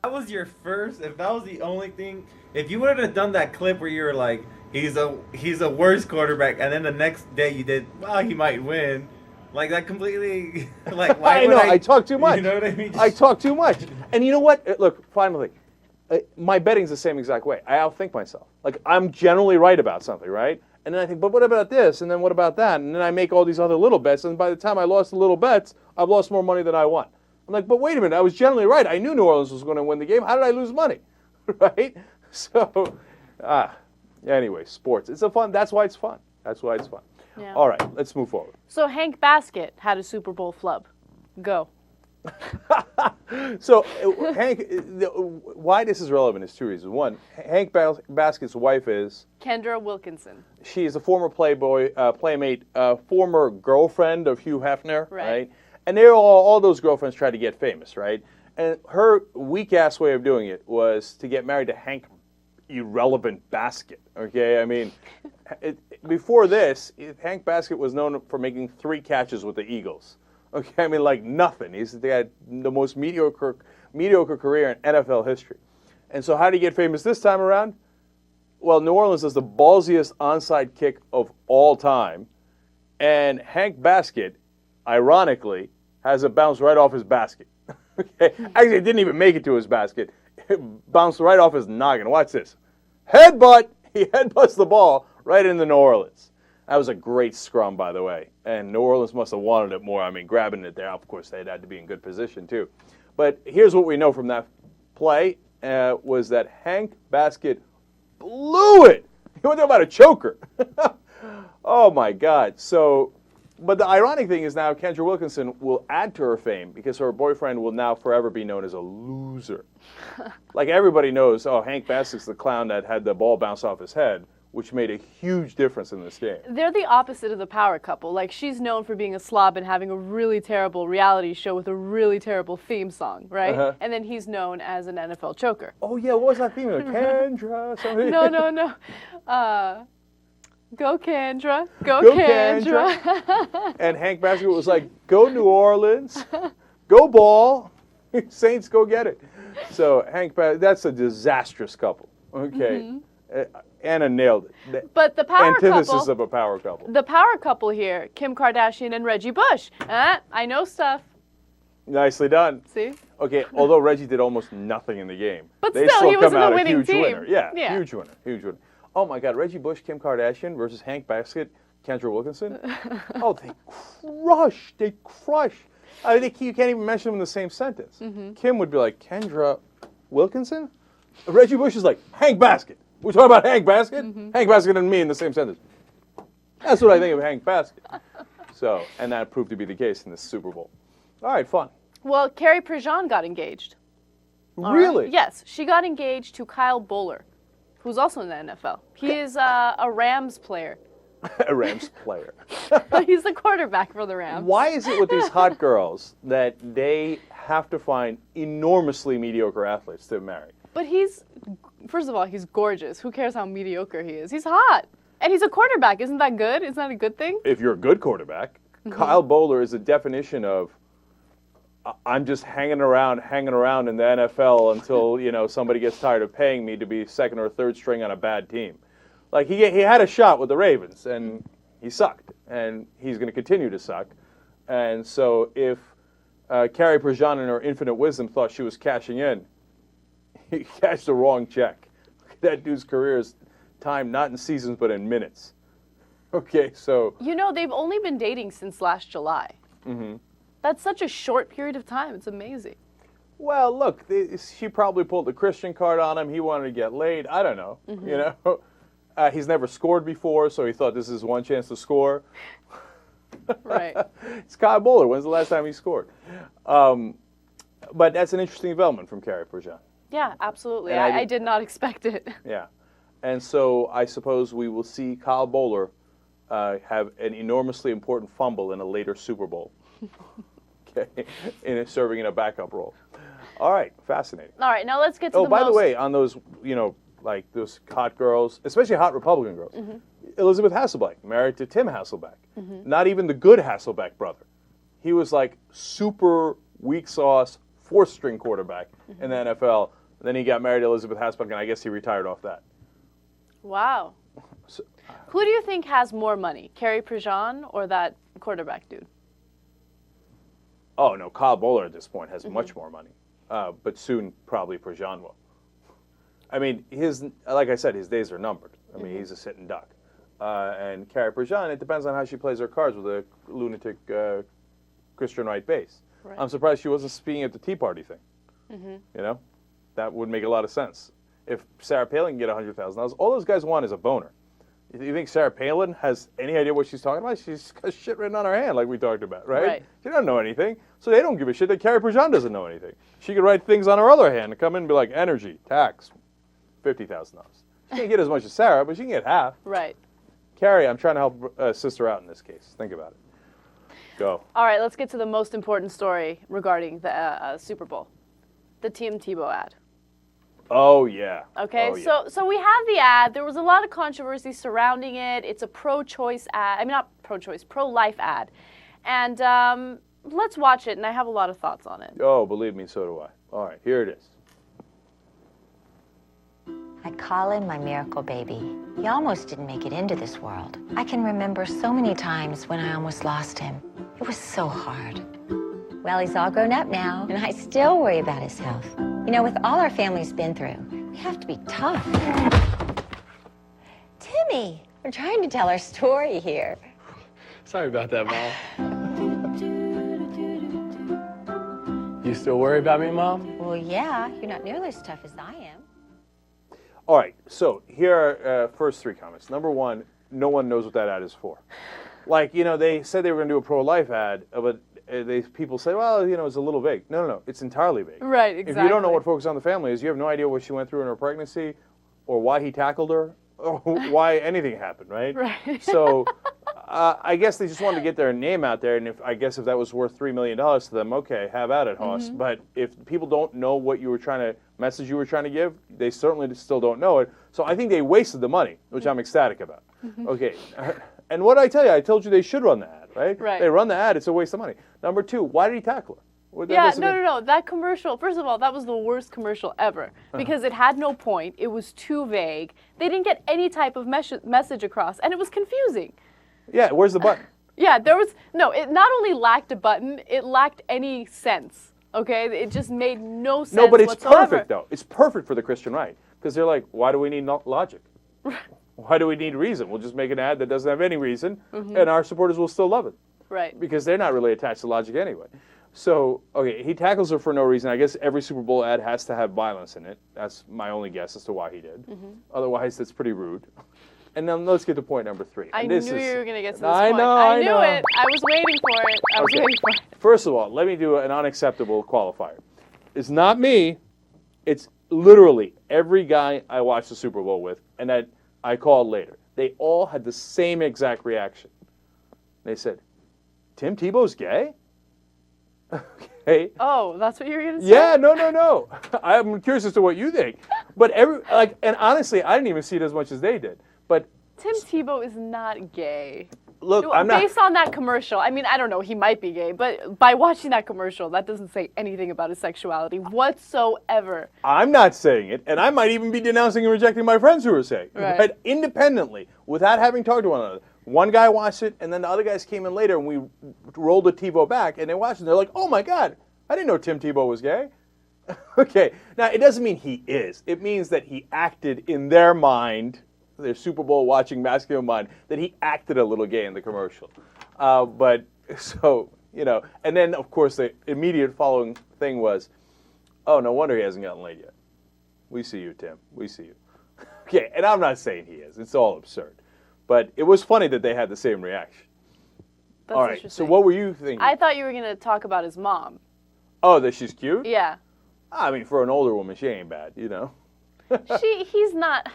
That was your first, if that was the only thing, if you would have done that clip where you were like, he's a worse quarterback, and then the next day you did, well, he might win. Like that completely. Like why I would know, I talk too much. You know what I mean? I talk too much. And you know what? Look, finally, my betting's the same exact way. I outthink myself. Like, I'm generally right about something, right? And then I think, but what about this? And then what about that? And then I make all these other little bets. And by the time I lost the little bets, I've lost more money than I won. I'm like, but wait a minute. I was generally right. I knew New Orleans was going to win the game. How did I lose money? Right? So, anyway, sports. It's that's why it's fun. That's why it's fun. Yeah. All right, let's move forward. So Hank Baskett had a Super Bowl flub. Go. So, Hank, why this is relevant is two reasons. One, Hank Baskett's wife is... Kendra Wilkinson. She is a former playmate, former girlfriend of Hugh Hefner, right? And all those girlfriends tried to get famous, right? And her weak-ass way of doing it was to get married to Hank Irrelevant Baskett, okay? I mean, before this, Hank Baskett was known for making 3 catches with the Eagles. Okay, I mean, like nothing. They had the most mediocre career in NFL history. And so how did he get famous this time around? Well, New Orleans is the ballsiest onside kick of all time. And Hank Baskett, ironically, has it bounce right off his basket. Okay, actually, it didn't even make it to his basket. It bounced right off his noggin. Watch this. Headbutt! He headbutts the ball right into New Orleans. That was a great scrum, by the way. And New Orleans must have wanted it more. I mean, grabbing it there, of course, they'd had to be in good position, too. But here's what we know from that play, was that Hank Baskett blew it. You want to talk about a choker. Oh, my God. So, but the ironic thing is now Kendra Wilkinson will add to her fame because her boyfriend will now forever be known as a loser. Like everybody knows, oh, Hank Baskett's the clown that had the ball bounce off his head, which made a huge difference in this game. They're the opposite of the power couple. Like, she's known for being a slob and having a really terrible reality show with a really terrible theme song, right? Uh-huh. And then he's known as an NFL choker. Oh, yeah, what was that theme? Like, Kendra, something. No. Go Kendra. Go Kendra. Kendra. And Hank Baskett was like, go New Orleans. Go ball. Saints, go get it. So Hank Baskett, that's a disastrous couple. Okay. Anna nailed it. But the power Antithesis couple, of a power couple. the power couple here, Kim Kardashian and Reggie Bush. I know stuff. Nicely done. See? Okay, although Reggie did almost nothing in the game. But they still, he was come in a out winning a huge team. winner. Yeah, Yeah. huge winner. Oh my God, Reggie Bush, Kim Kardashian versus Hank Baskett, Kendra Wilkinson. Oh, they crush. I think you can't even mention them in the same sentence. Kim would be like, Kendra Wilkinson? Reggie Bush is like, Hank Baskett. We're talking about Hank Baskett? Hank Baskett and me in the same sentence. That's what I think of Hank Baskett. So, and that proved to be the case in this Super Bowl. All right, fun. Well, Carrie Prejean got engaged. Really? Yes, she got engaged to Kyle Bowler, who's also in the NFL. He is a Rams player. A Rams player. He's the quarterback for the Rams. Why is it with these hot girls that they have to find enormously mediocre athletes to marry? But first of all, he's gorgeous. Who cares how mediocre he is? He's hot. And he's a quarterback. Isn't that good? Isn't that a good thing? If you're a good quarterback, Kyle Bowler is the definition of I'm just hanging around in the NFL until, somebody gets tired of paying me to be second or third string on a bad team. Like, he had a shot with the Ravens, and he sucked, and he's going to continue to suck. And so if Carrie Prejean in her infinite wisdom thought she was cashing in, he cashed the wrong check. That dude's career is timed not in seasons, but in minutes. Okay, so... they've only been dating since last July. That's such a short period of time. It's amazing. Well, look, she probably pulled the Christian card on him. He wanted to get laid. I don't know, he's never scored before, so he thought this is one chance to score. Right. It's Kyle Bowler. When's the last time he scored? But that's an interesting development from Carrie Prejean. Yeah, absolutely. And I did not expect it. Yeah. And so I suppose we will see Kyle Bowler have an enormously important fumble in a later Super Bowl. Okay, serving in a backup role. All right, fascinating. All right, now let's get to Oh, by the way, on those, like those hot girls, especially hot Republican girls, Elizabeth Hasselbeck, married to Tim Hasselbeck. Not even the good Hasselbeck brother. He was like super weak sauce, fourth-string quarterback in the NFL. And then he got married to Elizabeth Hasselbeck, and I guess he retired off that. Wow. So, Who do you think has more money, Carrie Prejean or that quarterback dude? Oh, no, Kyle Bowler at this point has much more money. But soon, probably Prejean will. I mean, like I said, his days are numbered. I mean, he's a sitting duck. And Carrie Prejean, it depends on how she plays her cards with a lunatic Christian right base. Right. I'm surprised she wasn't speaking at the Tea Party thing. You know? That would make a lot of sense. If Sarah Palin can get $100,000, all those guys want is a boner. You think Sarah Palin has any idea what she's talking about? She's got shit written on her hand, like we talked about, right? She doesn't know anything, so they don't give a shit that Carrie Prejean doesn't know anything. She could write things on her other hand and come in and be like, energy, tax, $50,000. She can't get as much as Sarah, but she can get half. Right. Carrie, I'm trying to help sister out in this case. Think about it. Go. All right, let's get to the most important story regarding the Super Bowl. The Tim Tebow ad. Oh, yeah. Okay, oh, yeah. so we have the ad. There was a lot of controversy surrounding it. It's a pro-choice ad. I mean, not pro-choice, pro-life ad. And let's watch it, and I have a lot of thoughts on it. Oh, believe me, so do I. All right, here it is. I call him my miracle baby. He almost didn't make it into this world. I can remember so many times when I almost lost him. It was so hard. Well, he's all grown up now, and I still worry about his health. You know, with all our family's been through, we have to be tough. Timmy, we're trying to tell our story here. Sorry about that, Mom. You still worry about me, Mom? Well, yeah, you're not nearly as tough as I am. All right, so here are first three comments. Number one, no one knows what that ad is for. Like, you know, they said they were going to do a pro-life ad, but people say, well, you know, it's a little vague. No, no, no, it's entirely vague. Right, exactly. If you don't know what Focus on the Family is, you have no idea what she went through in her pregnancy, or why he tackled her, or why anything happened, right? Right. So I guess they just wanted to get their name out there, and if that was worth $3 million to them, okay, have at it, Hoss. But if people don't know what message you were trying to give, they certainly still don't know it. So I think they wasted the money, which I'm ecstatic about. Okay. And what did I tell you? I told you they should run the ad, right? Right. They run the ad, it's a waste of money. Number two, why did he tackle her? Yeah, no. That commercial, first of all, that was the worst commercial ever because it had no point. It was too vague. They didn't get any type of message across, and it was confusing. Yeah, where's the button? Yeah, it not only lacked a button, it lacked any sense, okay? It just made no sense No, but it's whatsoever. perfect, though. It's perfect for the Christian right because they're like, why do we need logic? Why do we need reason? We'll just make an ad that doesn't have any reason, and our supporters will still love it. Right. Because they're not really attached to logic anyway. So, okay, he tackles her for no reason. I guess every Super Bowl ad has to have violence in it. That's my only guess as to why he did. Otherwise, that's pretty rude. And then let's get to point number three. I knew you were going to get to this I point. know, I I knew know. it. I was waiting for it. I was waiting for it. First of all, let me do an unacceptable qualifier. It's not me. It's literally every guy I watched the Super Bowl with and that I called later. They all had the same exact reaction. They said, Tim Tebow's gay? Okay. Oh, that's what you were going to say? Yeah, no. I'm curious as to what you think. But and honestly, I didn't even see it as much as they did. But Tim Tebow is not gay. look, I'm not. Based on that commercial, I mean, I don't know, he might be gay, but by watching that commercial, that doesn't say anything about his sexuality whatsoever. I'm not saying it, and I might even be denouncing and rejecting my friends who are saying it. Right. But independently, without having talked to one another. One guy watched it, and then the other guys came in later, and we rolled the TiVo back, and they watched it, and they're like, oh my God, I didn't know Tim Tebow was gay. Okay, now it doesn't mean he is. It means that he acted in their mind, their Super Bowl watching masculine mind, that he acted a little gay in the commercial. But so, you know, and then of course the immediate following thing was, oh, no wonder he hasn't gotten laid yet. We see you, Tim. We see you. Okay, and I'm not saying he is. It's all absurd. But it was funny that they had the same reaction. That's all right, interesting. so what were you thinking? I thought you were going to talk about his mom. Oh, that she's cute? Yeah. I mean, for an older woman, she ain't bad, you know. He's not,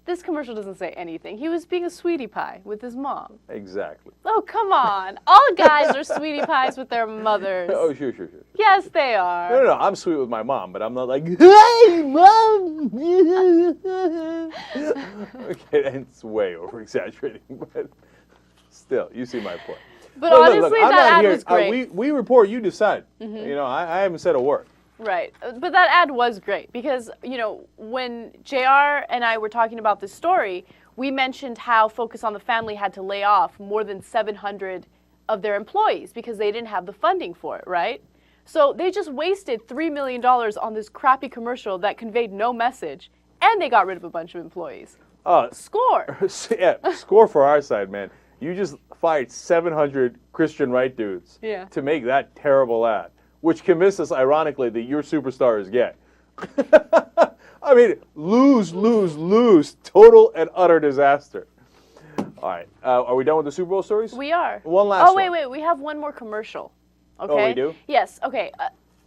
this commercial doesn't say anything. He was being a sweetie pie with his mom. Exactly. Oh, come on. All guys are sweetie pies with their mothers. Oh, sure. Yes, they are. No, I'm sweet with my mom, but I'm not like, hey, Mom! Okay, that's way over-exaggerating, but still, you see my point. But Look, honestly, I'm that not ad here. was great. We report, you decide. You know, I haven't said a word. Right. But that ad was great because, you know, when JR and I were talking about this story, we mentioned how Focus on the Family had to lay off more than 700 of their employees because they didn't have the funding for it, right? So they just wasted $3 million on this crappy commercial that conveyed no message, and they got rid of a bunch of employees. Score. Yeah, score for our side, man. You just fired 700 Christian right dudes to make that terrible ad, which convinced us, ironically, that your superstar is gay. I mean, lose, total and utter disaster. All right, are we done with the Super Bowl stories? We are. One last one. Oh, wait, we have one more commercial. Okay? Oh, we do? Yes, okay.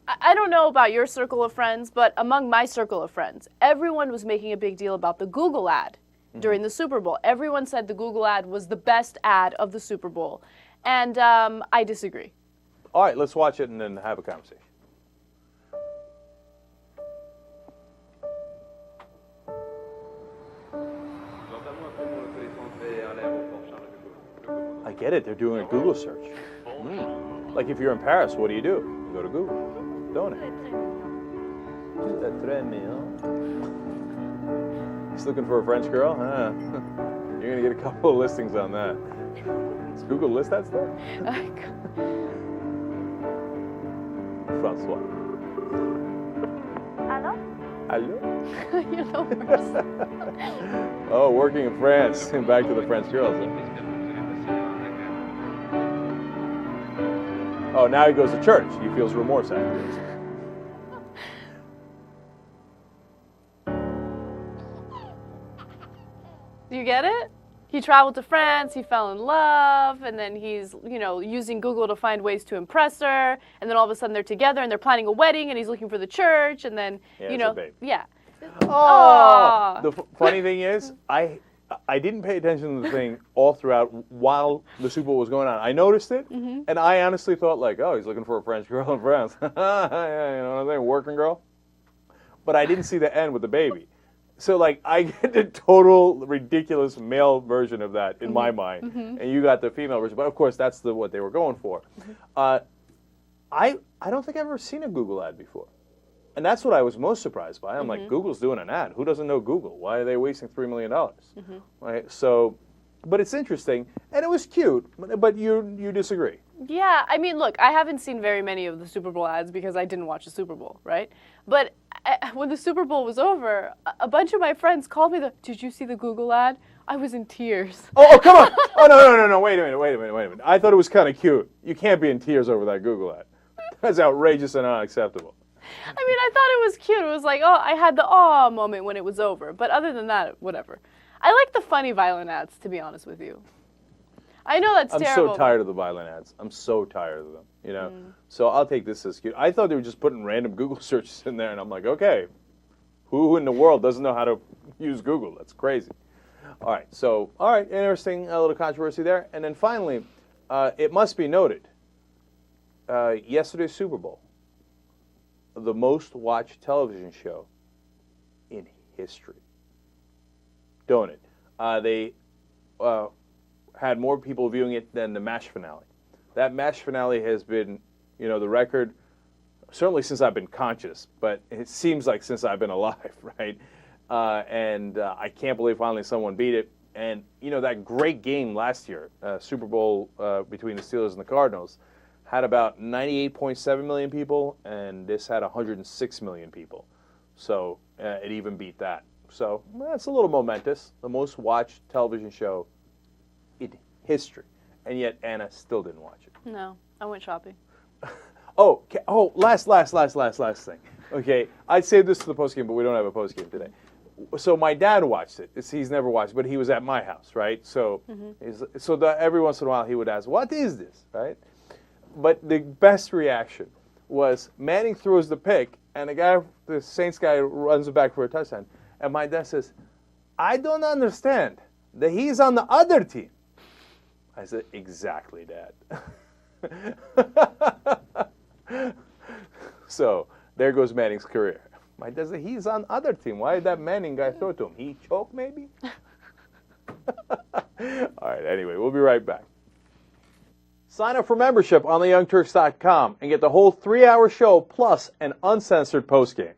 I don't know about your circle of friends, but among my circle of friends, everyone was making a big deal about the Google ad during the Super Bowl. Everyone said the Google ad was the best ad of the Super Bowl. And I disagree. All right, let's watch it and then have a conversation. I get it. They're doing a Google search. Like if you're in Paris, what do? You go to Google, don't it? He's looking for a French girl? Huh? You're going to get a couple of listings on that. Does Google list that stuff? Francois. Hello? Hello? You're the worst. Oh, working in France. Back to the French girls. Huh? Oh, now he goes to church. He feels remorse afterwards. Do you get it? He traveled to France, he fell in love, and then he's, using Google to find ways to impress her, and then all of a sudden they're together and they're planning a wedding and he's looking for the church, and then, yeah. Oh! The funny thing is, I didn't pay attention to the thing all throughout while the Super Bowl was going on. I noticed it, and I honestly thought like, oh, he's looking for a French girl in France. Yeah, you know what I'm saying, working girl. But I didn't see the end with the baby. So like, I get the total ridiculous male version of that in my mind, and you got the female version. But of course, that's what they were going for. I don't think I've ever seen a Google ad before. And that's what I was most surprised by. I'm like, Google's doing an ad. Who doesn't know Google? Why are they wasting $3 million? Right? So, but it's interesting, and it was cute. But you disagree? Yeah, I mean, look, I haven't seen very many of the Super Bowl ads because I didn't watch the Super Bowl, right? But when the Super Bowl was over, a bunch of my friends called me. Did you see the Google ad? I was in tears. Oh, come on! Oh no! Wait a minute! I thought it was kind of cute. You can't be in tears over that Google ad. That's outrageous and unacceptable. I mean, I thought it was cute. It was like, oh, I had the aw moment when it was over. But other than that, whatever. I like the funny violent ads, to be honest with you. I know that's terrible. I'm so tired of the violent ads. I'm so tired of them, So I'll take this as cute. I thought they were just putting random Google searches in there, and I'm like, okay, who in the world doesn't know how to use Google? That's crazy. All right, interesting little controversy there. And then finally, it must be noted, yesterday's Super Bowl, the most watched television show in history. Don't it? They had more people viewing it than the MASH finale. That MASH finale has been, the record, certainly since I've been conscious, but it seems like since I've been alive, right? I can't believe finally someone beat it. And, that great game last year, Super Bowl between the Steelers and the Cardinals, had about 98.7 million people, and this had 106 million people. So it even beat that. So that's a little momentous. The most watched television show in history. And yet Anna still didn't watch it. No, I went shopping. Last thing. Okay, I'd save this to the postgame, but we don't have a postgame today. So my dad watched it. He's never watched it, but he was at my house, right? So, every once in a while he would ask, "What is this?" Right? But the best reaction was Manning throws the pick, and the Saints guy runs it back for a touchdown, and my dad says, "I don't understand that he's on the other team." I said, "Exactly, Dad." So there goes Manning's career. My dad said, "He's on the other team. Why did that Manning guy throw to him? He choked, maybe?" All right. Anyway, we'll be right back. Sign up for membership on theyoungturks.com and get the whole 3-hour show plus an uncensored postgame.